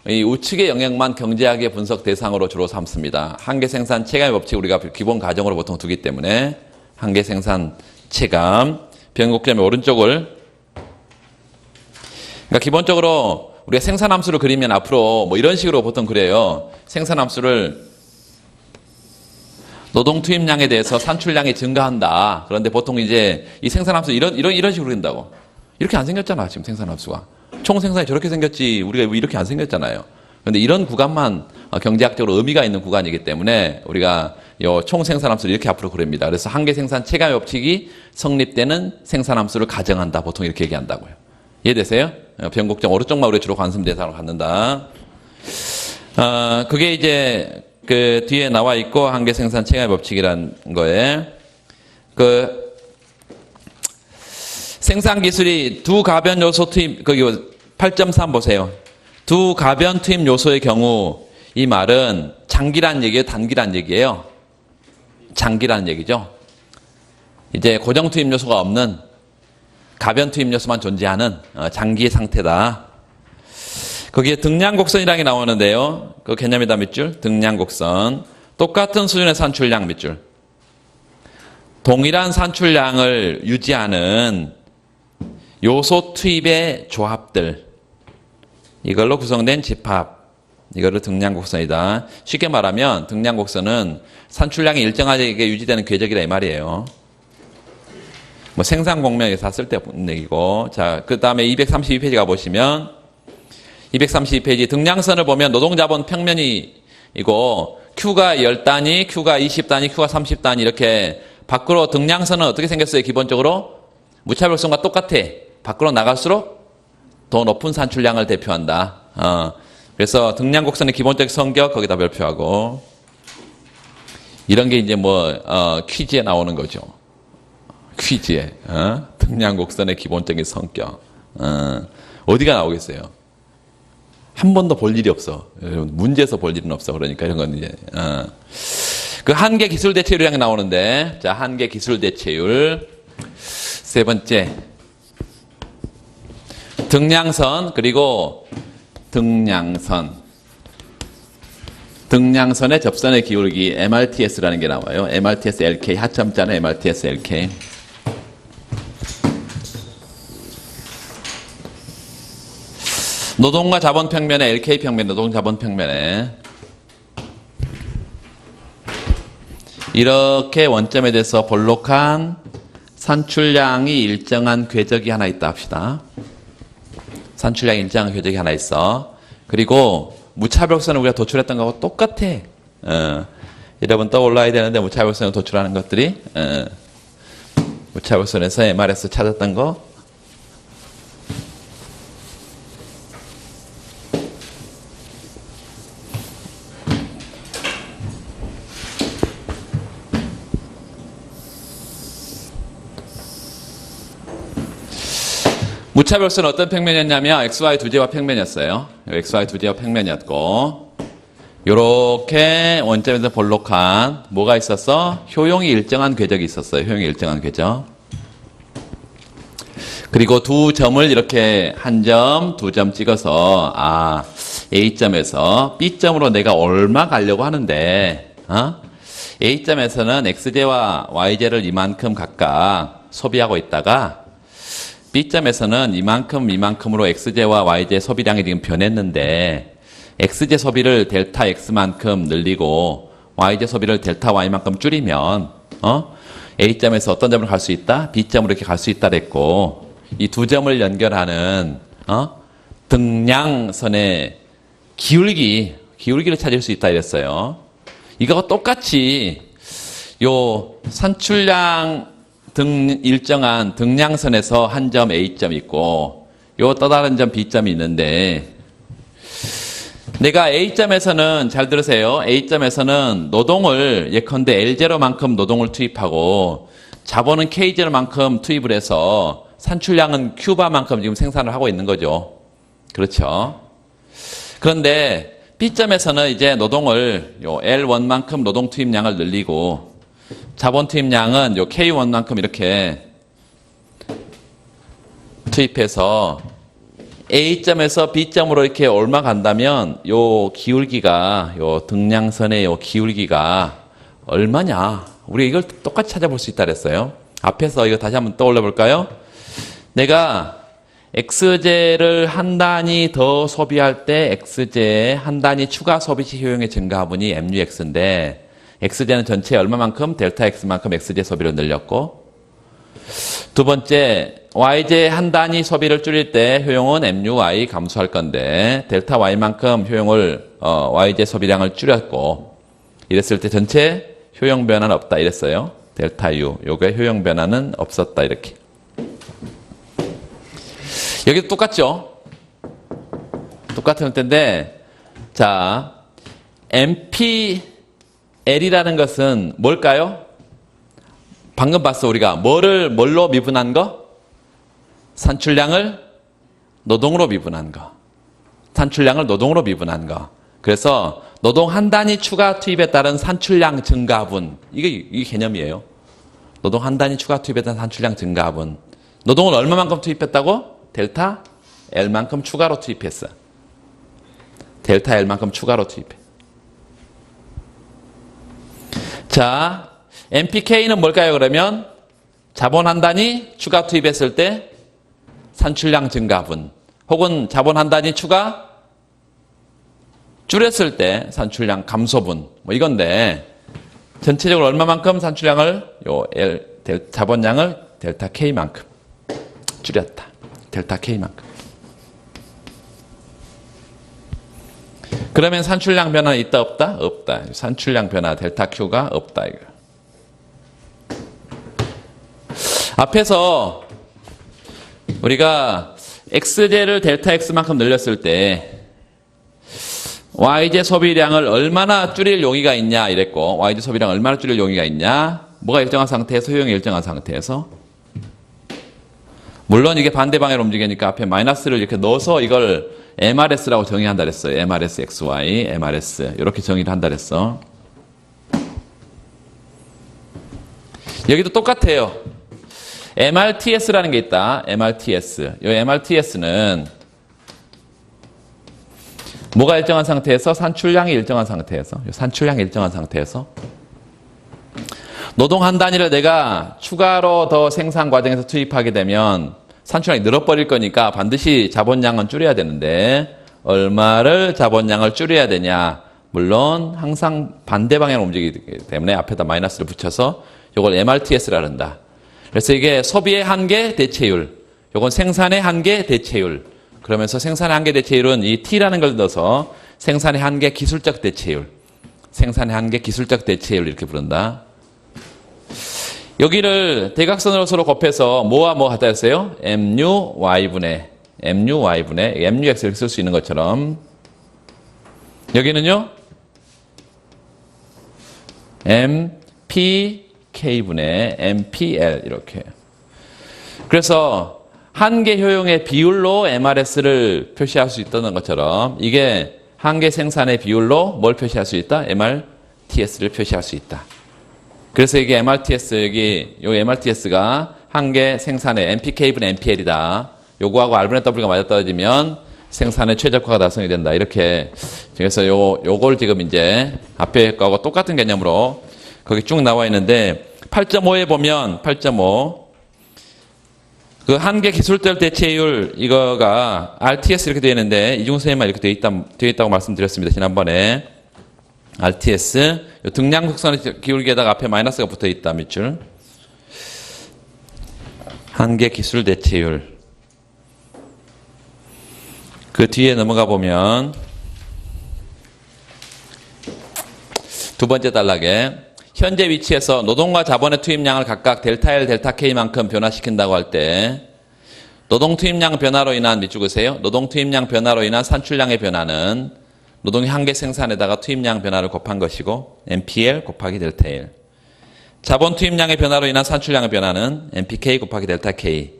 이 우측의 영역만 경제학의 분석 대상으로 주로 삼습니다. 한계 생산 체감의 법칙 우리가 기본 가정으로 보통 두기 때문에 한계 생산 체감 변곡점의 오른쪽을 그러니까 기본적으로 우리가 생산함수를 그리면 앞으로 뭐 이런 식으로 보통 그래요. 생산함수를 노동 투입량에 대해서 산출량이 증가한다. 그런데 보통 이제 이 생산함수 이런 식으로 그린다고. 이렇게 안 생겼잖아, 지금 생산함수가. 총 생산이 저렇게 생겼지, 우리가 이렇게 안 생겼잖아요. 그런데 이런 구간만 경제학적으로 의미가 있는 구간이기 때문에 우리가 총 생산함수를 이렇게 앞으로 그립니다. 그래서 한계 생산 체감의 법칙이 성립되는 생산함수를 가정한다. 보통 이렇게 얘기한다고요. 이해되세요? 변곡점 오른쪽만 우리 주로 관심 대상으로 갖는다. 그게 이제 그 뒤에 나와 있고 한계 생산 체감의 법칙이라는 거에 그 생산 기술이 두 가변 요소 투입 거기 8.3 보세요. 두 가변 투입 요소의 경우 이 말은 장기란 얘기예요, 단기란 얘기예요. 장기란 얘기죠. 이제 고정 투입 요소가 없는 가변 투입 요소만 존재하는 장기의 상태다. 거기에 등량곡선이라는 게 나오는데요. 그 개념이다 밑줄. 등량곡선. 똑같은 수준의 산출량 밑줄. 동일한 산출량을 유지하는 요소 투입의 조합들. 이걸로 구성된 집합. 이거를 등량곡선이다. 쉽게 말하면 등량곡선은 산출량이 일정하게 유지되는 궤적이다 이 말이에요. 뭐 생산공명에서 쓸 때 얘기고. 자, 그 다음에 232페이지 가보시면 232페이지 등량선을 보면 노동자본 평면이고 Q가 10단위, Q가 20단위, Q가 30단위 이렇게 밖으로 등량선은 어떻게 생겼어요? 기본적으로 무차별성과 똑같아. 밖으로 나갈수록 더 높은 산출량을 대표한다. 그래서 등량곡선의 기본적 성격 거기다 별표하고 이런 게 이제 퀴즈에 나오는 거죠. 퀴즈에 등량곡선의 기본적인 성격 어디가 나오겠어요? 한 번도 볼 일이 없어. 문제에서 볼 일은 없어. 그러니까 이런 건 이제 그 한계 기술 대체율이라는 게 나오는데 자 한계 기술 대체율 세 번째 등량선 그리고 등량선의 접선의 기울기 MRTS라는 게 나와요. MRTS LK 하점자는 MRTS LK 노동과 자본 평면에 LK 평면 노동 자본 평면에 이렇게 원점에 대해서 볼록한 산출량이 일정한 궤적이 하나 있다 합시다. 산출량이 일정한 궤적이 하나 있어. 그리고 무차별선을 우리가 도출했던 거하고 똑같아. 여러분 떠올라야 되는데 무차별선을 도출하는 것들이 무차별선에서 MRS 찾았던 거. 무차별선은 어떤 평면이었냐면 XY 두 제곱 평면이었어요. XY 두 제곱 평면이었고 요렇게 원점에서 볼록한 뭐가 있었어? 효용이 일정한 궤적이 있었어요. 효용이 일정한 궤적. 그리고 두 점을 이렇게 한 점, 두 점 찍어서 A점에서 B점으로 내가 얼마 가려고 하는데 A점에서는 XJ와 YJ를 이만큼 각각 소비하고 있다가 B점에서는 이만큼으로 XJ와 YJ 소비량이 지금 변했는데 XJ 소비를 델타 X만큼 늘리고 YJ 소비를 델타 Y만큼 줄이면 A점에서 어떤 점으로 갈 수 있다? B점으로 이렇게 갈 수 있다 그랬고 이 두 점을 연결하는 등량선의 기울기를 찾을 수 있다 이랬어요. 이거가 똑같이 요 산출량 일정한 등량선에서 한 점 A점 있고 요 또 다른 점 B점이 있는데 내가 A점에서는 잘 들으세요. A점에서는 노동을 예컨대 L0만큼 노동을 투입하고 자본은 K0만큼 투입을 해서 산출량은 Q바만큼 지금 생산을 하고 있는 거죠. 그렇죠. 그런데 B점에서는 이제 노동을 요 L1만큼 노동 투입량을 늘리고 자본 투입량은 요 K1만큼 이렇게 투입해서 A점에서 B점으로 이렇게 얼마 간다면 요 기울기가 요 등량선의 요 기울기가 얼마냐? 우리 이걸 똑같이 찾아볼 수 있다 그랬어요. 앞에서 이거 다시 한번 떠올려 볼까요? 내가 XJ를 한 단위 더 소비할 때 XJ 한 단위 추가 소비시 효용의 증가분이 MUX인데 XJ는 전체 얼마만큼? 델타 X만큼 XJ 소비를 늘렸고 두 번째 YJ 한 단위 소비를 줄일 때 효용은 MUY 감소할 건데 델타 Y만큼 효용을 YJ 소비량을 줄였고 이랬을 때 전체 효용 변화는 없다 이랬어요. 델타 U 요게 효용 변화는 없었다 이렇게. 여기도 똑같죠? 똑같은 텐데 자 MPL이라는 것은 뭘까요? 방금 봤어 우리가 뭘로 미분한 거? 산출량을 노동으로 미분한 거. 산출량을 노동으로 미분한 거. 그래서 노동 한 단위 추가 투입에 따른 산출량 증가분. 이게 개념이에요. 노동 한 단위 추가 투입에 따른 산출량 증가분. 노동을 얼마만큼 투입했다고? 델타 L만큼 추가로 투입했어. 델타 L만큼 추가로 투입해. 자, MPK는 뭘까요, 그러면? 자본 한 단위 추가 투입했을 때 산출량 증가분. 혹은 자본 한 단위 추가 줄였을 때 산출량 감소분. 뭐 이건데, 전체적으로 얼마만큼 산출량을, 자본량을 델타 K만큼 줄였다. 델타 K만큼. 그러면 산출량 변화는 있다 없다? 없다. 산출량 변화 델타 Q가 없다 이거. 앞에서 우리가 XJ를 델타 X만큼 늘렸을 때 YJ 소비량을 얼마나 줄일 용의가 있냐 이랬고 YJ 소비량 얼마나 줄일 용의가 있냐? 뭐가 일정한 상태에서 효용이 일정한 상태에서 물론 이게 반대 방향으로 움직이니까 앞에 마이너스를 이렇게 넣어서 이걸 MRS라고 정의한다 그랬어요. MRS XY, MRS 이렇게 정의를 한다 그랬어. 여기도 똑같아요. MRTS라는 게 있다. MRTS. 이 MRTS는 뭐가 일정한 상태에서? 산출량이 일정한 상태에서. 산출량이 일정한 상태에서. 노동 한 단위를 내가 추가로 더 생산 과정에서 투입하게 되면 산출량이 늘어버릴 거니까 반드시 자본량은 줄여야 되는데 얼마를 자본량을 줄여야 되냐. 물론 항상 반대 방향으로 움직이기 때문에 앞에다 마이너스를 붙여서 이걸 MRTS라 한다. 그래서 이게 소비의 한계 대체율, 이건 생산의 한계 대체율. 그러면서 생산의 한계 대체율은 이 T라는 걸 넣어서 생산의 한계 기술적 대체율, 생산의 한계 기술적 대체율 이렇게 부른다. 여기를 대각선으로 서로 곱해서 뭐와 뭐 하다 했어요? MUY분의 MUX 이렇게 쓸 수 있는 것처럼 여기는요? MPK분의 MPL 이렇게. 그래서 한계 효용의 비율로 MRS를 표시할 수 있다는 것처럼 이게 한계 생산의 비율로 뭘 표시할 수 있다? MRTS를 표시할 수 있다. 그래서 이게 MRTS, 여기 요 MRTS가 한계 생산의 MPK분의 MPL이다. 요거하고 R분의 W가 맞아떨어지면 생산의 최적화가 달성이 된다. 이렇게. 그래서 요걸 지금 이제 앞에 거하고 똑같은 개념으로 거기 쭉 나와 있는데 8.5에 보면 8.5 그 한계 기술별 대체율 이거가 RTS 이렇게 되어 있는데 이중선에만 이렇게 되어 있다고 말씀드렸습니다. 지난번에 RTS 요 등량 곡선의 기울기에다가 앞에 마이너스가 붙어 있다 밑줄. 한계 기술 대체율. 그 뒤에 넘어가 보면 두 번째 단락에 현재 위치에서 노동과 자본의 투입량을 각각 델타 L, 델타 K만큼 변화시킨다고 할 때 노동 투입량 변화로 인한 밑줄 그세요. 노동 투입량 변화로 인한 산출량의 변화는 노동의 한계 생산에다가 투입량 변화를 곱한 것이고 MPL 곱하기 델타 L. 자본 투입량의 변화로 인한 산출량의 변화는 MPK 곱하기 델타 K.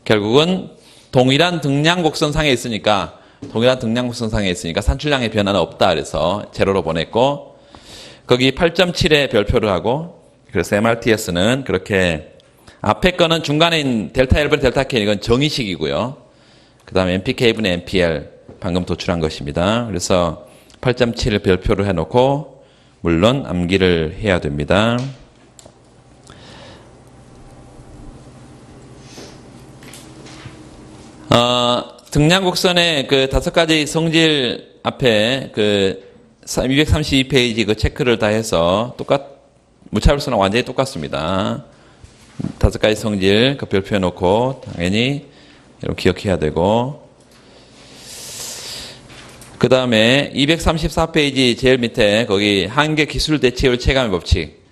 결국은 동일한 등량 곡선상에 있으니까 산출량의 변화는 없다 그래서 제로로 보냈고 거기 8.7에 별표를 하고 그래서 MRTS는 그렇게 앞에 거는 중간에 있는 델타 L분의 델타 K 이건 정의식이고요. 그 다음에 MPK분의 MPL 방금 도출한 것입니다. 그래서 8.7을 별표를 해놓고 물론 암기를 해야 됩니다. 등량곡선의 그 5가지 성질 앞에 그 232페이지 그 체크를 다 해서 무차별수랑 완전히 똑같습니다. 5가지 성질 그 별표해 놓고 당연히 이렇게 기억해야 되고 그 다음에 234페이지 제일 밑에 거기 한계 기술 대체율 체감의 법칙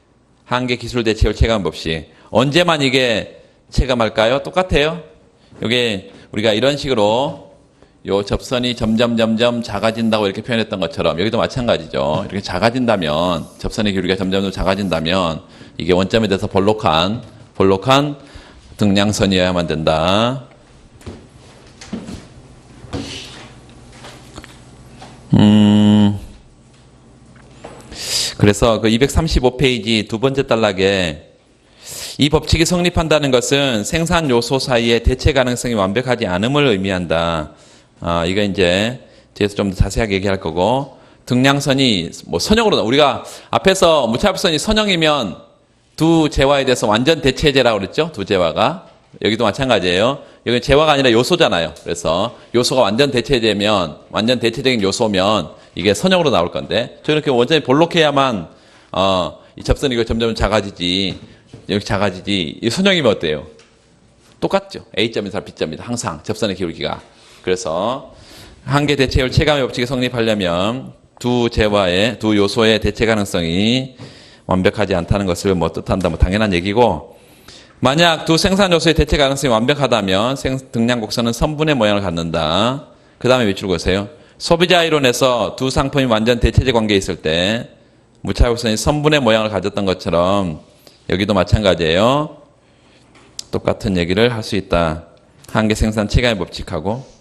언제만 이게 체감할까요? 똑같아요. 여기 우리가 이런 식으로 요 접선이 점점 작아진다고 이렇게 표현했던 것처럼 여기도 마찬가지죠. 이렇게 작아진다면 접선의 기울기가 점점 작아진다면 이게 원점에 대해서 볼록한 등량선이어야만 된다. 그래서 그 235페이지 두 번째 단락에 이 법칙이 성립한다는 것은 생산 요소 사이의 대체 가능성이 완벽하지 않음을 의미한다. 이거 이제 뒤에서 좀 더 자세하게 얘기할 거고 등량선이 뭐 선형으로 우리가 앞에서 무차별선이 선형이면 두 재화에 대해서 완전 대체제라고 그랬죠. 두 재화가 여기도 마찬가지예요. 여기 재화가 아니라 요소잖아요. 그래서 요소가 완전 대체되면 완전 대체적인 요소면 이게 선형으로 나올 건데 저렇게 완전히 볼록해야만 이 접선이 이거 점점 작아지지 이렇게 작아지지 이 선형이면 어때요? 똑같죠. A점이다 B점이다 항상 접선의 기울기가. 그래서 한계 대체율 체감의 법칙이 성립하려면 두 요소의 대체 가능성이 완벽하지 않다는 것을 뭐 뜻한다. 뭐 당연한 얘기고 만약 두 생산 요소의 대체 가능성이 완벽하다면 등량 곡선은 선분의 모양을 갖는다. 그 다음에 밑줄 그으세요. 소비자 이론에서 두 상품이 완전 대체제 관계에 있을 때 무차별선이 선분의 모양을 가졌던 것처럼 여기도 마찬가지예요. 똑같은 얘기를 할 수 있다. 한계 생산 체감의 법칙하고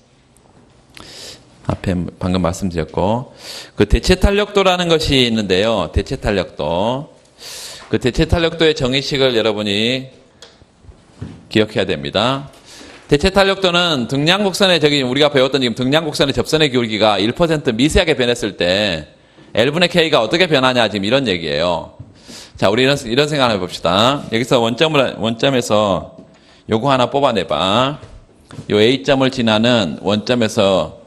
앞에 방금 말씀드렸고 그 대체 탄력도라는 것이 있는데요. 대체 탄력도. 그 대체 탄력도의 정의식을 여러분이 기억해야 됩니다. 대체 탄력도는 등량곡선의 우리가 배웠던 지금 등량곡선의 접선의 기울기가 1% 미세하게 변했을 때 L분의 K가 어떻게 변하냐 지금 이런 얘기예요. 자, 우리 이런 생각을 해봅시다. 여기서 원점에서 요거 하나 뽑아내봐. 요 A점을 지나는 원점에서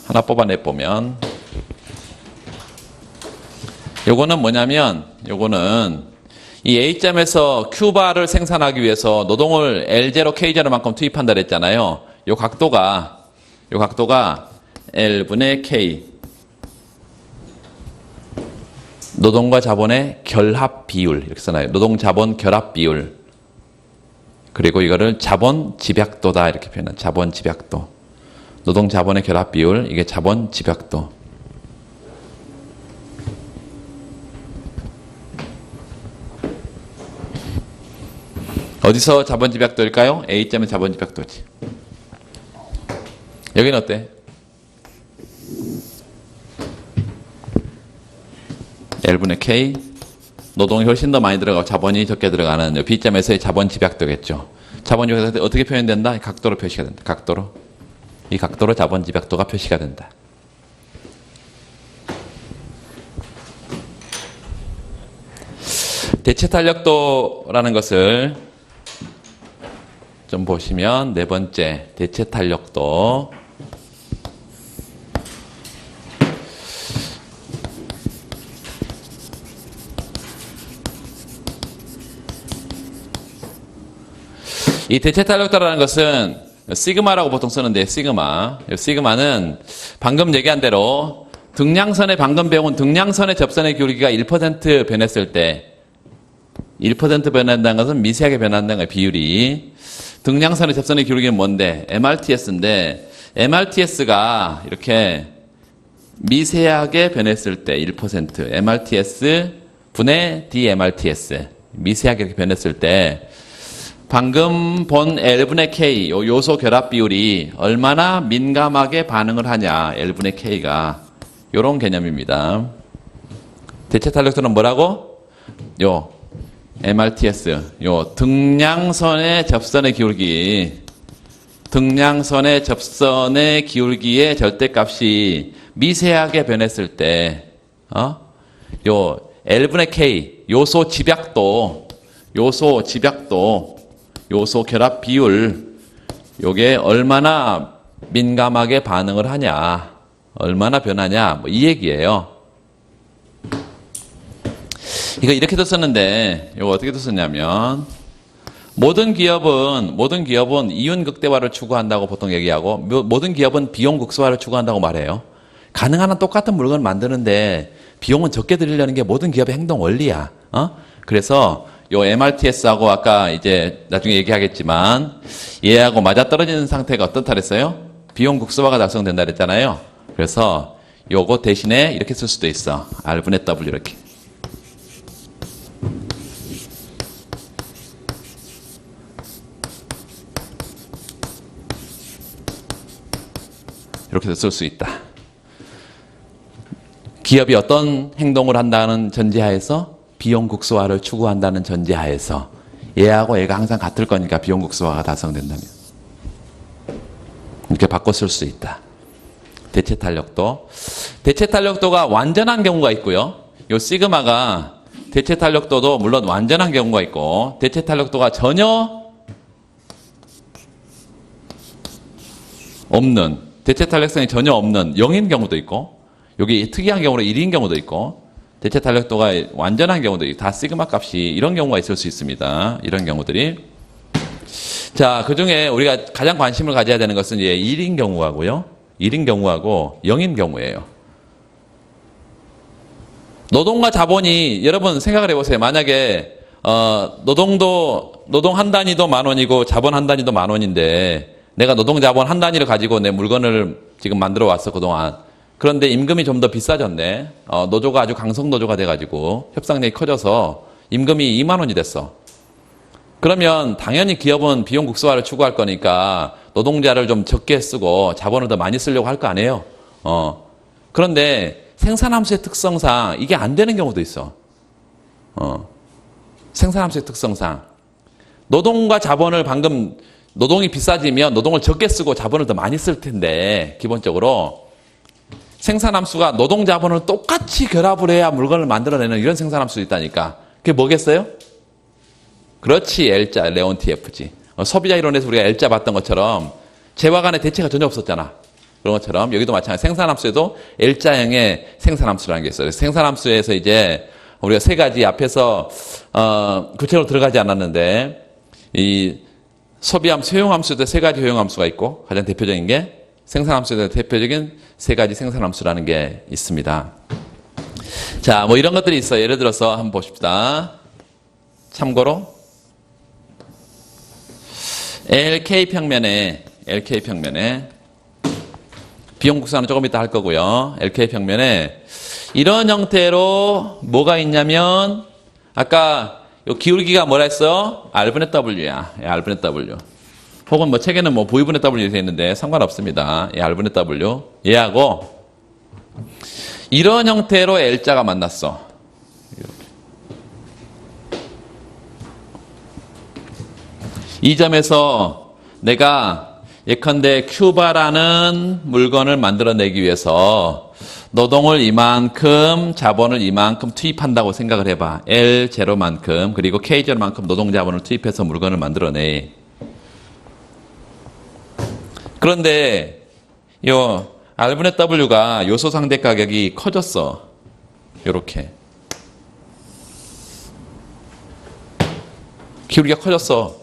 하나 뽑아내보면 요거는 뭐냐면 요거는 이 A점에서 Q바를 생산하기 위해서 노동을 L0, K0만큼 투입한다 그랬잖아요. 요 각도가 L분의 K 노동과 자본의 결합 비율 이렇게 써놔요. 노동 자본 결합 비율. 그리고 이거를 자본 집약도다 이렇게 표현해요. 자본 집약도. 노동 자본의 결합 비율 이게 자본 집약도. 어디서 자본 집약도일까요? A점의 자본 집약도지. 여기는 어때? L분의 K 노동이 훨씬 더 많이 들어가고 자본이 적게 들어가는 B점에서의 자본 집약도겠죠. 자본 집약도 어떻게 표현된다? 각도로 표시가 된다. 각도로. 이 각도로 자본 집약도가 표시가 된다. 대체 탄력도라는 것을 좀 보시면 네 번째 대체 탄력도. 이 대체 탄력도라는 것은 시그마라고 보통 쓰는데 시그마. 시그마는 방금 얘기한 대로 등량선에 방금 배운 등량선의 접선의 기울기가 1% 변했을 때 1% 변한다는 것은 미세하게 변한다는 거예요. 비율이. 등량선의 접선의 기울기는 뭔데? MRTS인데 MRTS가 이렇게 미세하게 변했을 때 1% MRTS 분의 DMRTS 미세하게 이렇게 변했을 때 방금 본 L분의 K 요소 결합 비율이 얼마나 민감하게 반응을 하냐 L분의 K가 요런 개념입니다. 대체 탄력도는 뭐라고? 요 MRTS 요 등량선의 접선의 기울기 등량선의 접선의 기울기의 절대값이 미세하게 변했을 때 요 L분의 K 요소 집약도 요소 결합 비율 요게 얼마나 민감하게 반응을 하냐 얼마나 변하냐 뭐 이 얘기예요. 이거 이렇게도 썼는데 이거 어떻게 썼냐면 모든 기업은 이윤 극대화를 추구한다고 보통 얘기하고 모든 기업은 비용 극소화를 추구한다고 말해요. 가능한 한 똑같은 물건을 만드는데 비용은 적게 들이려는 게 모든 기업의 행동 원리야. 그래서 요 MRTS하고 아까 이제 나중에 얘기하겠지만 얘하고 맞아떨어지는 상태가 어떻다 그랬어요? 비용 극소화가 달성된다 그랬잖아요. 그래서 요거 대신에 이렇게 쓸 수도 있어. R분의 W 이렇게. 이렇게도 쓸 수 있다. 기업이 어떤 행동을 한다는 전제하에서 비용 극소화를 추구한다는 전제하에서 얘하고 얘가 항상 같을 거니까 비용 극소화가 달성된다면 이렇게 바꿔 쓸 수 있다. 대체 탄력도가 완전한 경우가 있고요. 요 시그마가 대체 탄력도도 물론 완전한 경우가 있고 대체 탄력도가 전혀 없는 대체 탄력성이 전혀 없는 0인 경우도 있고 여기 특이한 경우로 1인 경우도 있고 대체 탄력도가 완전한 경우도 있고 다 시그마 값이 이런 경우가 있을 수 있습니다. 이런 경우들이. 자, 그 중에 우리가 가장 관심을 가져야 되는 것은 이제 1인 경우하고요. 1인 경우하고 0인 경우예요. 노동과 자본이 여러분 생각을 해보세요. 만약에 노동 한 단위도 10,000원이고 자본 한 단위도 10,000원인데 내가 노동 자본 한 단위를 가지고 내 물건을 지금 만들어 왔어 그동안. 그런데 임금이 좀 더 비싸졌네. 노조가 아주 강성 노조가 돼가지고 협상력이 커져서 임금이 20,000원이 됐어. 그러면 당연히 기업은 비용 극소화를 추구할 거니까 노동자를 좀 적게 쓰고 자본을 더 많이 쓰려고 할 거 아니에요. 그런데 생산함수의 특성상 이게 안 되는 경우도 있어. 생산함수의 특성상 노동과 자본을 방금 노동이 비싸지면 노동을 적게 쓰고 자본을 더 많이 쓸 텐데 기본적으로 생산함수가 노동 자본을 똑같이 결합을 해야 물건을 만들어내는 이런 생산함수도 있다니까. 그게 뭐겠어요? 그렇지, L자, 레온티F지. 소비자 이론에서 우리가 L자 봤던 것처럼 재화 간의 대체가 전혀 없었잖아. 그런 것처럼 여기도 마찬가지. 생산함수에도 L자형의 생산함수라는 게 있어요. 생산함수에서 이제 우리가 세 가지 앞에서 구체적으로 들어가지 않았는데 이 소비함수, 효용함수에도 세 가지 효용함수가 있고 가장 대표적인 게 생산함수에 대한 대표적인 세 가지 생산함수라는 게 있습니다. 자, 뭐 이런 것들이 있어요. 예를 들어서 한번 봅시다. 참고로 LK 평면에 비용국산은 조금 이따 할 거고요. LK 평면에 이런 형태로 뭐가 있냐면 아까 요 기울기가 뭐라 했어? R분의 W야. R분의 W. 혹은 뭐 책에는 뭐 V분의 W 되어 있는데 상관없습니다. R분의 W. 얘하고 이런 형태로 L자가 만났어. 이 점에서 내가 예컨대 큐바라는 물건을 만들어내기 위해서 노동을 이만큼, 자본을 이만큼 투입한다고 생각을 해봐. L0만큼, 그리고 K0만큼 노동 자본을 투입해서 물건을 만들어내. 그런데 요 R분의 W가 요소 상대 가격이 커졌어. 요렇게. 기울기가 커졌어.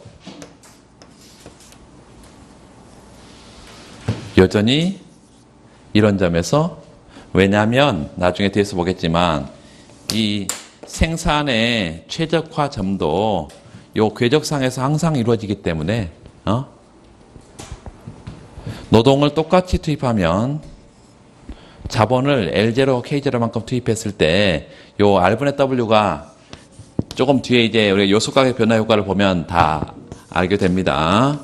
여전히 이런 점에서 왜냐하면 나중에 뒤에서 보겠지만 이 생산의 최적화 점도 요 궤적상에서 항상 이루어지기 때문에 노동을 똑같이 투입하면 자본을 L0, K0만큼 투입했을 때 요 R분의 W가 조금 뒤에 이제 우리가 요소 가격 변화 효과를 보면 다 알게 됩니다.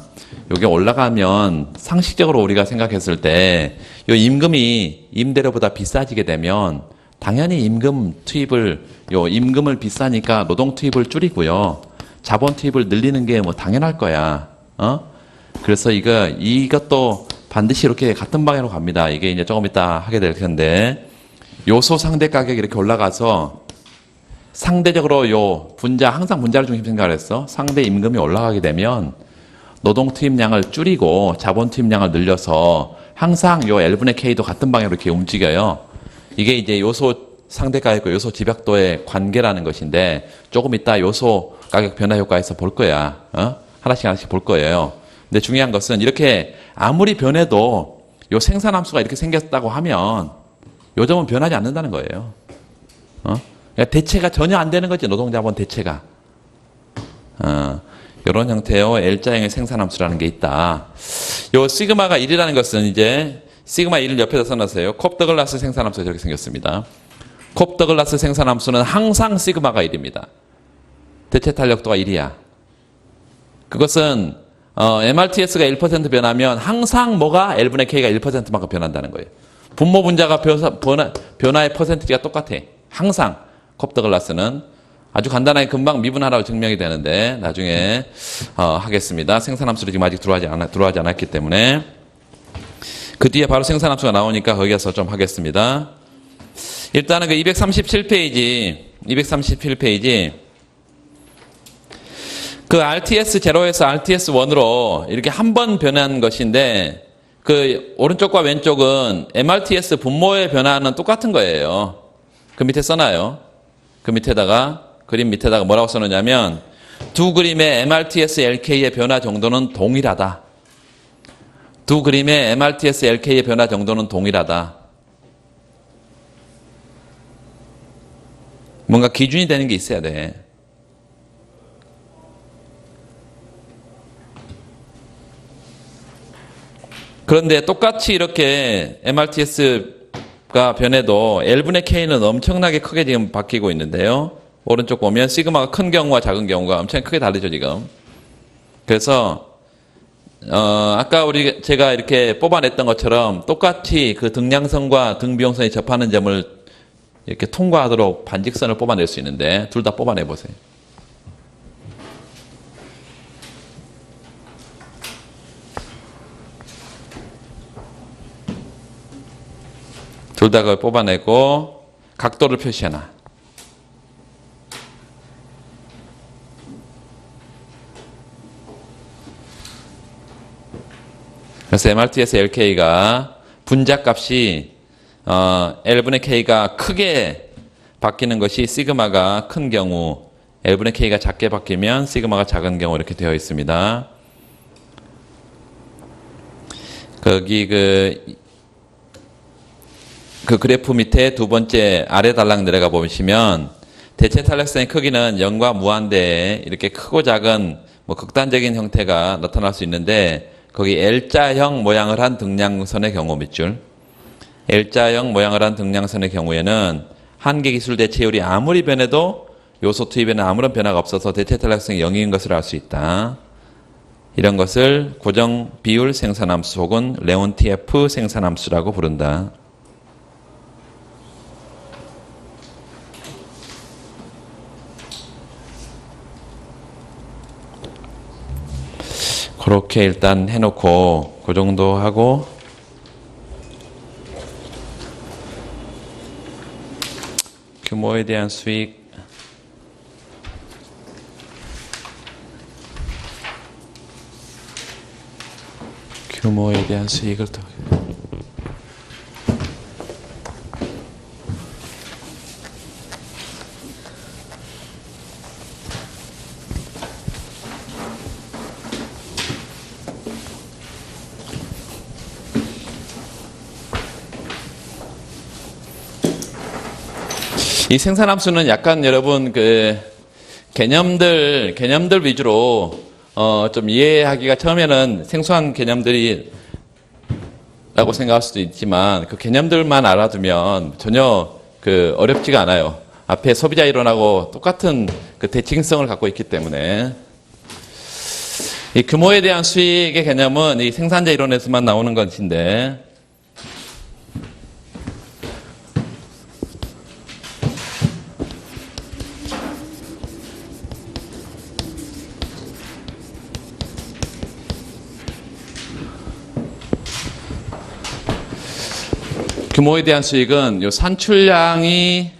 요게 올라가면 상식적으로 우리가 생각했을 때 요 임금이 임대료보다 비싸지게 되면 당연히 임금을 비싸니까 노동 투입을 줄이고요. 자본 투입을 늘리는 게 뭐 당연할 거야. 그래서 이것도 반드시 이렇게 같은 방향으로 갑니다. 이게 이제 조금 이따 하게 될 텐데 요소 상대 가격이 이렇게 올라가서 상대적으로 항상 분자를 중심 생각을 했어. 상대 임금이 올라가게 되면 노동 투입량을 줄이고 자본 투입량을 늘려서 항상 요 L분의 K도 같은 방향으로 이렇게 움직여요. 이게 이제 요소 상대 가격과 요소 집약도의 관계라는 것인데 조금 이따 요소 가격 변화 효과에서 볼 거야. 하나씩 볼 거예요. 근데 중요한 것은 이렇게 아무리 변해도 요 생산함수가 이렇게 생겼다고 하면 요 점은 변하지 않는다는 거예요. 그러니까 대체가 전혀 안 되는 거지, 노동자본 대체가. 이런 형태의 L자형의 생산함수라는 게 있다. 요 시그마가 1이라는 것은 이제 시그마 1을 옆에다 써놨어요. 콥더글라스 생산함수가 저렇게 생겼습니다. 콥더글라스 생산함수는 항상 시그마가 1입니다. 대체 탄력도가 1이야. 그것은 MRTS가 1% 변하면 항상 뭐가 L분의 K가 1%만큼 변한다는 거예요. 분모 분자가 변화의 퍼센티지가 똑같아. 항상 콥더글라스는 아주 간단하게 금방 미분하라고 증명이 되는데 나중에 하겠습니다. 생산함수를 지금 아직 들어가지 않았기 때문에 그 뒤에 바로 생산함수가 나오니까 거기에서 좀 하겠습니다. 일단은 그 237페이지 그 RTS 0에서 RTS 1으로 이렇게 한 번 변한 것인데 그 오른쪽과 왼쪽은 MRTS 분모의 변화는 똑같은 거예요. 그 밑에 써놔요. 그 밑에다가 그림 밑에다가 뭐라고 써놓냐면 두 그림의 MRTS LK의 변화 정도는 동일하다. 두 그림의 MRTS LK의 변화 정도는 동일하다. 뭔가 기준이 되는 게 있어야 돼. 그런데 똑같이 이렇게 MRTS가 변해도 L분의 K는 엄청나게 크게 지금 바뀌고 있는데요. 오른쪽 보면 시그마가 큰 경우와 작은 경우가 엄청 크게 다르죠, 지금. 그래서 아까 제가 이렇게 뽑아냈던 것처럼 똑같이 그 등량선과 등비용선이 접하는 점을 이렇게 통과하도록 반직선을 뽑아낼 수 있는데 둘 다 뽑아내 보세요. 둘 다 그걸 뽑아내고 각도를 표시해놔. 그래서 MRTS LK가 분자값이 L분의 K가 크게 바뀌는 것이 시그마가 큰 경우, L분의 K가 작게 바뀌면 시그마가 작은 경우 이렇게 되어 있습니다. 거기 그 그래프 밑에 두 번째 아래 달락 내려가 보시면 대체 탄력성의 크기는 0과 무한대에 이렇게 크고 작은 뭐 극단적인 형태가 나타날 수 있는데 거기 L자형 모양을 한 등량선의 경우 밑줄 L자형 모양을 한 등량선의 경우에는 한계 기술 대체율이 아무리 변해도 요소 투입에는 아무런 변화가 없어서 대체 탄력성이 0인 것을 알 수 있다. 이런 것을 고정 비율 생산함수 혹은 레온티에프 생산함수라고 부른다. 그렇게 일단 해놓고 그 정도 하고 규모에 대한 수익 규모에 대한 수익을 더 이 생산함수는 약간 여러분 그 개념들 위주로 좀 이해하기가 처음에는 생소한 개념들이 라고 생각할 수도 있지만 그 개념들만 알아두면 전혀 그 어렵지가 않아요. 앞에 소비자 이론하고 똑같은 그 대칭성을 갖고 있기 때문에 이 규모에 대한 수익의 개념은 이 생산자 이론에서만 나오는 것인데 규모에 대한 수익은 요 산출량이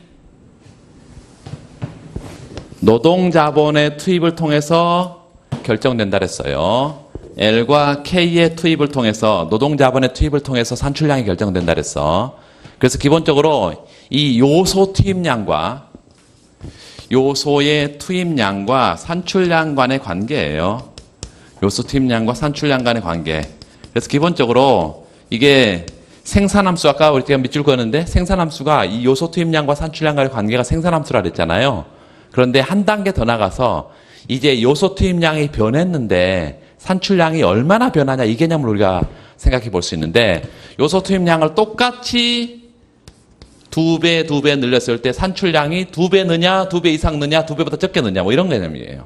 노동자본의 투입을 통해서 결정된다 그랬어요. L과 K의 투입을 통해서 노동자본의 투입을 통해서 산출량이 결정된다 그랬어. 그래서 기본적으로 이 요소 투입량과 요소의 투입량과 산출량 간의 관계예요. 요소 투입량과 산출량 간의 관계. 그래서 기본적으로 이게 생산함수, 아까 우리가 밑줄 그었는데 생산함수가 이 요소 투입량과 산출량 간의 관계가 생산함수라 그랬잖아요. 그런데 한 단계 더 나가서 이제 요소 투입량이 변했는데 산출량이 얼마나 변하냐 이 개념을 우리가 생각해 볼 수 있는데 요소 투입량을 똑같이 두 배 늘렸을 때 산출량이 2배 느냐, 2배 이상 느냐, 2배보다 적게 느냐 뭐 이런 개념이에요.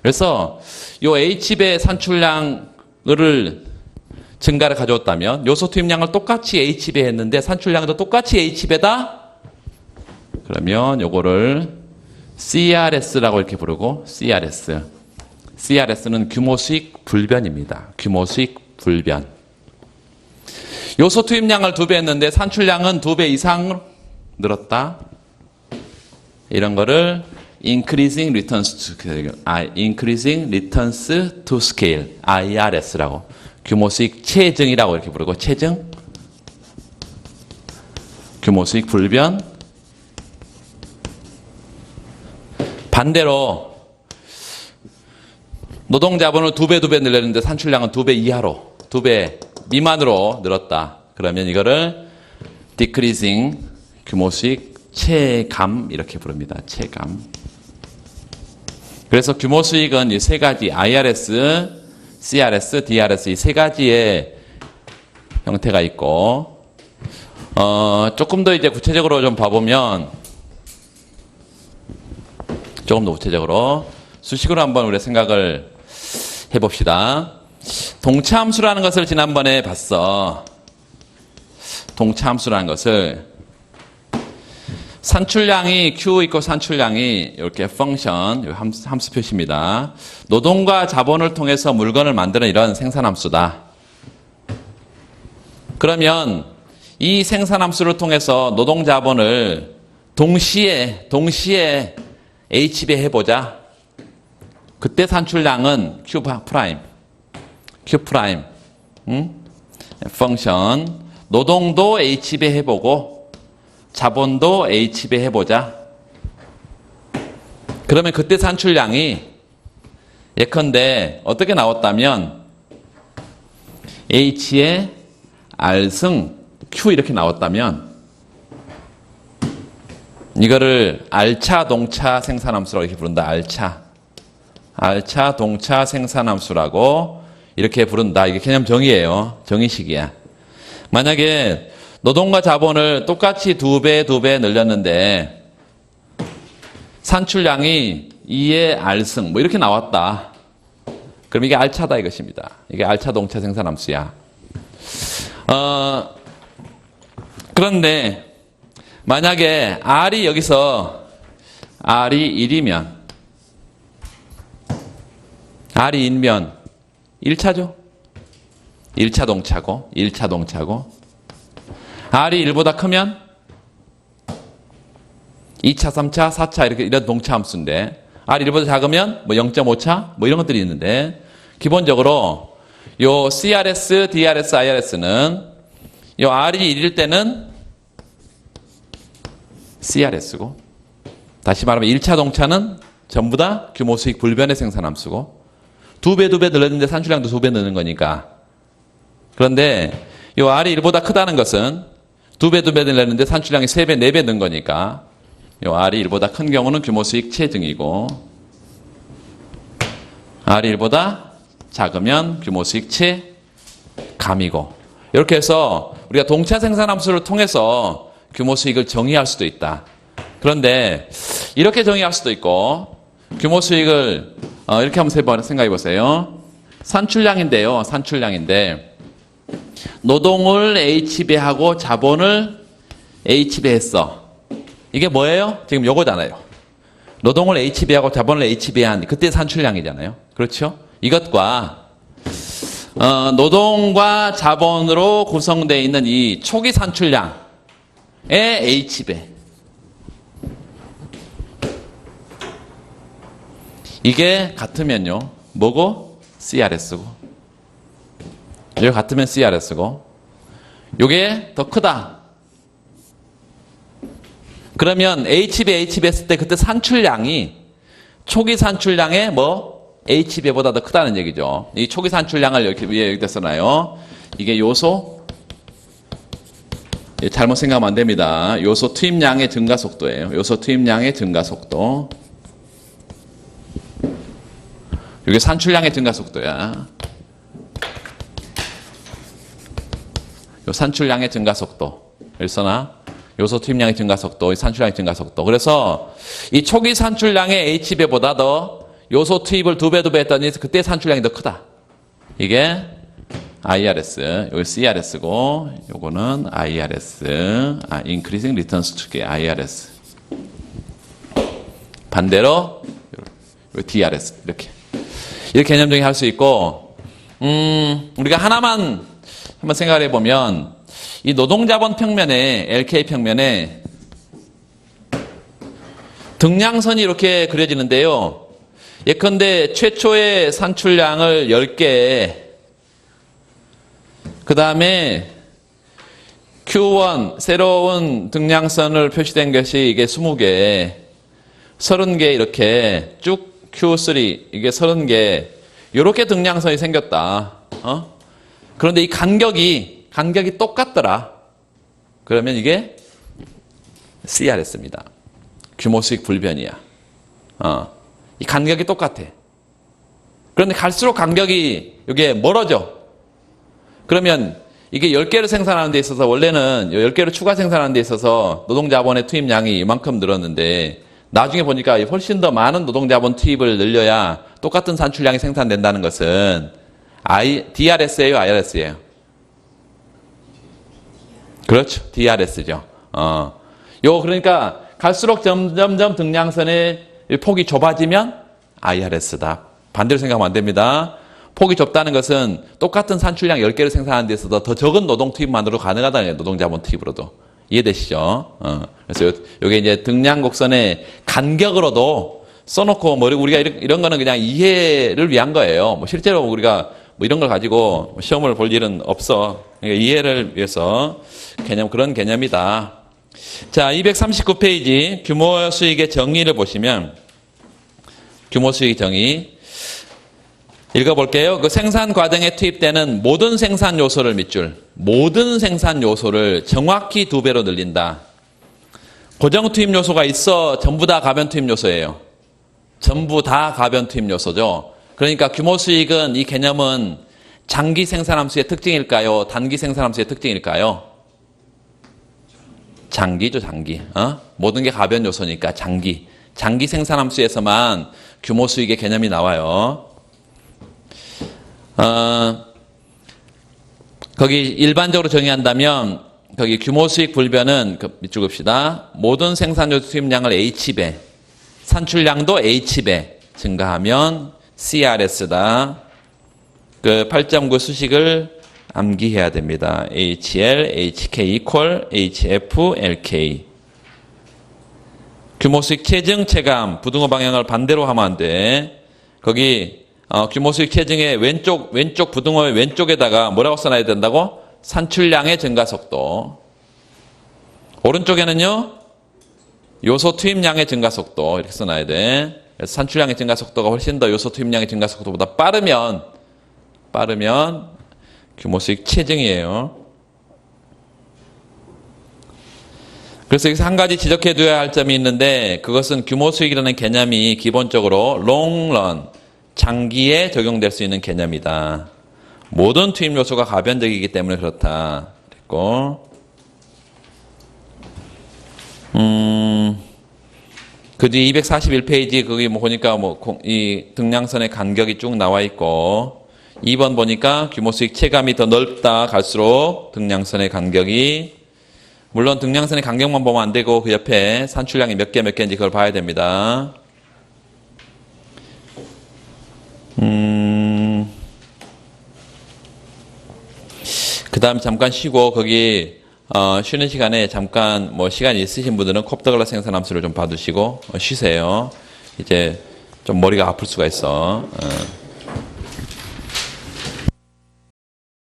그래서 요 H배 산출량을 증가를 가져왔다면 요소 투입량을 똑같이 H배 했는데 산출량도 똑같이 H배다? 그러면 요거를 CRS라고 이렇게 부르고 CRS는 규모 수익 불변입니다. 규모 수익 불변. 요소 투입량을 2배 했는데 산출량은 2배 이상 늘었다. 이런 거를 increasing returns to scale, IRS라고 규모 수익 체증이라고 이렇게 부르고 체증, 규모 수익 불변. 반대로 노동자본을 2배 늘렸는데 산출량은 2배 이하로, 2배 미만으로 늘었다. 그러면 이거를 decreasing 규모 수익 체감 이렇게 부릅니다. 체감. 그래서 규모 수익은 이 세 가지 IRS, CRS, DRS 이 세 가지의 형태가 있고 조금 더 이제 구체적으로 좀 봐보면 조금 더 구체적으로 수식으로 한번 우리 생각을 해봅시다. 동차함수라는 것을 지난번에 봤어. 동차함수라는 것을 산출량이 Q 있고 산출량이 이렇게 펑션 함수 표시입니다. 노동과 자본을 통해서 물건을 만드는 이런 생산함수다. 그러면 이 생산함수를 통해서 노동자본을 동시에 H배 해보자. 그때 산출량은 Q 프라임, 펑션 노동도 H배 해보고 자본도 H배 해보자. 그러면 그때 산출량이 예컨대 어떻게 나왔다면 H의 R승 Q 이렇게 나왔다면 이거를 알차 동차 생산함수라고 이렇게 부른다. 알차 동차 생산함수라고 이렇게 부른다. 이게 개념 정의예요. 정의식이야. 만약에 노동과 자본을 똑같이 2배 늘렸는데 산출량이 2의 R승 뭐 이렇게 나왔다. 그럼 이게 알차다 이것입니다. 이게 알차 동차 생산함수야. 그런데 만약에 R이 여기서 R이 1이면 R이 1면 1차죠. 1차 동차고 R이 1보다 크면 2차, 3차, 4차 이런 동차 함수인데 R이 1보다 작으면 뭐 0.5차 뭐 이런 것들이 있는데 기본적으로 요 CRS, DRS, IRS는 요 R이 1일 때는 CRS고 다시 말하면 1차 동차는 전부 다 규모 수익 불변의 생산함수고 2배 늘렸는데 산출량도 2배 느는 거니까. 그런데 요 R이 1보다 크다는 것은 2배 늘렸는데 산출량이 3배, 4배 는 거니까 요 R이 1보다 큰 경우는 규모 수익 체증이고 R이 1보다 작으면 규모 수익 체감이고 이렇게 해서 우리가 동차 생산함수를 통해서 규모 수익을 정의할 수도 있다. 그런데 이렇게 정의할 수도 있고 규모 수익을 이렇게 한번 생각해 보세요. 산출량인데요. 산출량인데 노동을 H배하고 자본을 H배했어. 이게 뭐예요? 지금 요거잖아요. 노동을 H배하고 자본을 H배한 그때 산출량이잖아요. 그렇죠? 이것과 노동과 자본으로 구성되어 있는 이 초기 산출량의 H배 이게 같으면요. 뭐고? CRS고. 이게 같으면 CRS고. 요게 더 크다. 그러면 HB 했을 때 그때 산출량이 초기 산출량의 HB보다 더 크다는 얘기죠. 이 초기 산출량을 이렇게 위에 여기다 써놔요. 이게 요소 잘못 생각하면 안 됩니다. 요소 투입량의 증가 속도예요. 요소 투입량의 증가 속도. 이게 산출량의 증가 속도야. 요 산출량의 증가 속도. 일서나 요소 투입량의 증가 속도, 산출량의 증가 속도. 그래서 이 초기 산출량의 H배보다 더 요소 투입을 2배 했더니 그때 산출량이 더 크다. 이게 IRS, 여기 CRS고, 요거는 IRS, Increasing Returns 축의 IRS. 반대로 DRS 이렇게 개념 정의 할 수 있고, 우리가 하나만 한번 생각을 해보면 이 노동자본 평면에 LK 평면에 등량선이 이렇게 그려지는데요. 예컨대 최초의 산출량을 10개, 그 다음에 Q1 새로운 등량선을 표시된 것이 이게 20개, 30개 이렇게 쭉 Q3 이게 30개 이렇게 등량선이 생겼다. 그런데 이 간격이 똑같더라. 그러면 이게 CRS입니다. 규모 수익 불변이야. 이 간격이 똑같아. 그런데 갈수록 간격이 이게 멀어져. 그러면 이게 10개를 생산하는 데 있어서 원래는 10개를 추가 생산하는 데 있어서 노동자본의 투입량이 이만큼 늘었는데 나중에 보니까 훨씬 더 많은 노동자본 투입을 늘려야 똑같은 산출량이 생산된다는 것은 DRS예요, IRS예요? 그렇죠. DRS죠. 그러니까 갈수록 점점 등량선의 폭이 좁아지면 IRS다. 반대로 생각하면 안 됩니다. 폭이 좁다는 것은 똑같은 산출량 10개를 생산하는 데 있어서 더 적은 노동 투입만으로 가능하다는 거예요. 노동자본 투입으로도. 이해되시죠? 그래서 요게 이제 등량 곡선의 간격으로도 써놓고 우리가 이런 거는 그냥 이해를 위한 거예요. 실제로 우리가 이런 걸 가지고 시험을 볼 일은 없어. 그러니까 이해를 위해서 그런 개념이다. 자, 239페이지 규모 수익의 정의를 보시면 규모 수익 정의 읽어볼게요. 그 생산 과정에 투입되는 모든 생산 요소를 밑줄. 모든 생산 요소를 정확히 2배로 늘린다. 고정 투입 요소가 있어 전부 다 가변 투입 요소예요. 전부 다 가변 투입 요소죠. 그러니까 규모 수익은 이 개념은 장기 생산함수의 특징일까요? 단기 생산함수의 특징일까요? 장기죠, 장기. 모든 게 가변 요소니까 장기. 장기 생산함수에서만 규모 수익의 개념이 나와요. 거기 일반적으로 정의한다면 거기 규모 수익 불변은 밑줄 긋읍시다. 모든 생산료 수입량을 H배, 산출량도 H배 증가하면 CRS다. 그 8.9 수식을 암기해야 됩니다. HL, HK equal HF, LK. 규모 수익 체증, 체감, 부등호 방향을 반대로 하면 안 돼. 거기 규모 수익 체증의 왼쪽 부등호의 왼쪽에다가 뭐라고 써놔야 된다고? 산출량의 증가 속도. 오른쪽에는요, 요소 투입량의 증가 속도 이렇게 써놔야 돼. 그래서 산출량의 증가 속도가 훨씬 더 요소 투입량의 증가 속도보다 빠르면 규모 수익 체증이에요. 그래서 여기서 한 가지 지적해 두어야 할 점이 있는데, 그것은 규모 수익이라는 개념이 기본적으로 롱런, 장기에 적용될 수 있는 개념이다. 모든 투입 요소가 가변적이기 때문에 그렇다. 그랬고, 그 뒤 241페이지 거기 보니까 이 등량선의 간격이 쭉 나와 있고, 2번 보니까 규모 수익 체감이 더 넓다 갈수록 등량선의 간격이, 물론 등량선의 간격만 보면 안 되고 그 옆에 산출량이 몇 개인지 그걸 봐야 됩니다. 그 다음에 잠깐 쉬고 거기 쉬는 시간에 잠깐 시간이 있으신 분들은 콥더글라 생산함수를 좀 봐두시고 쉬세요. 이제 좀 머리가 아플 수가 있어.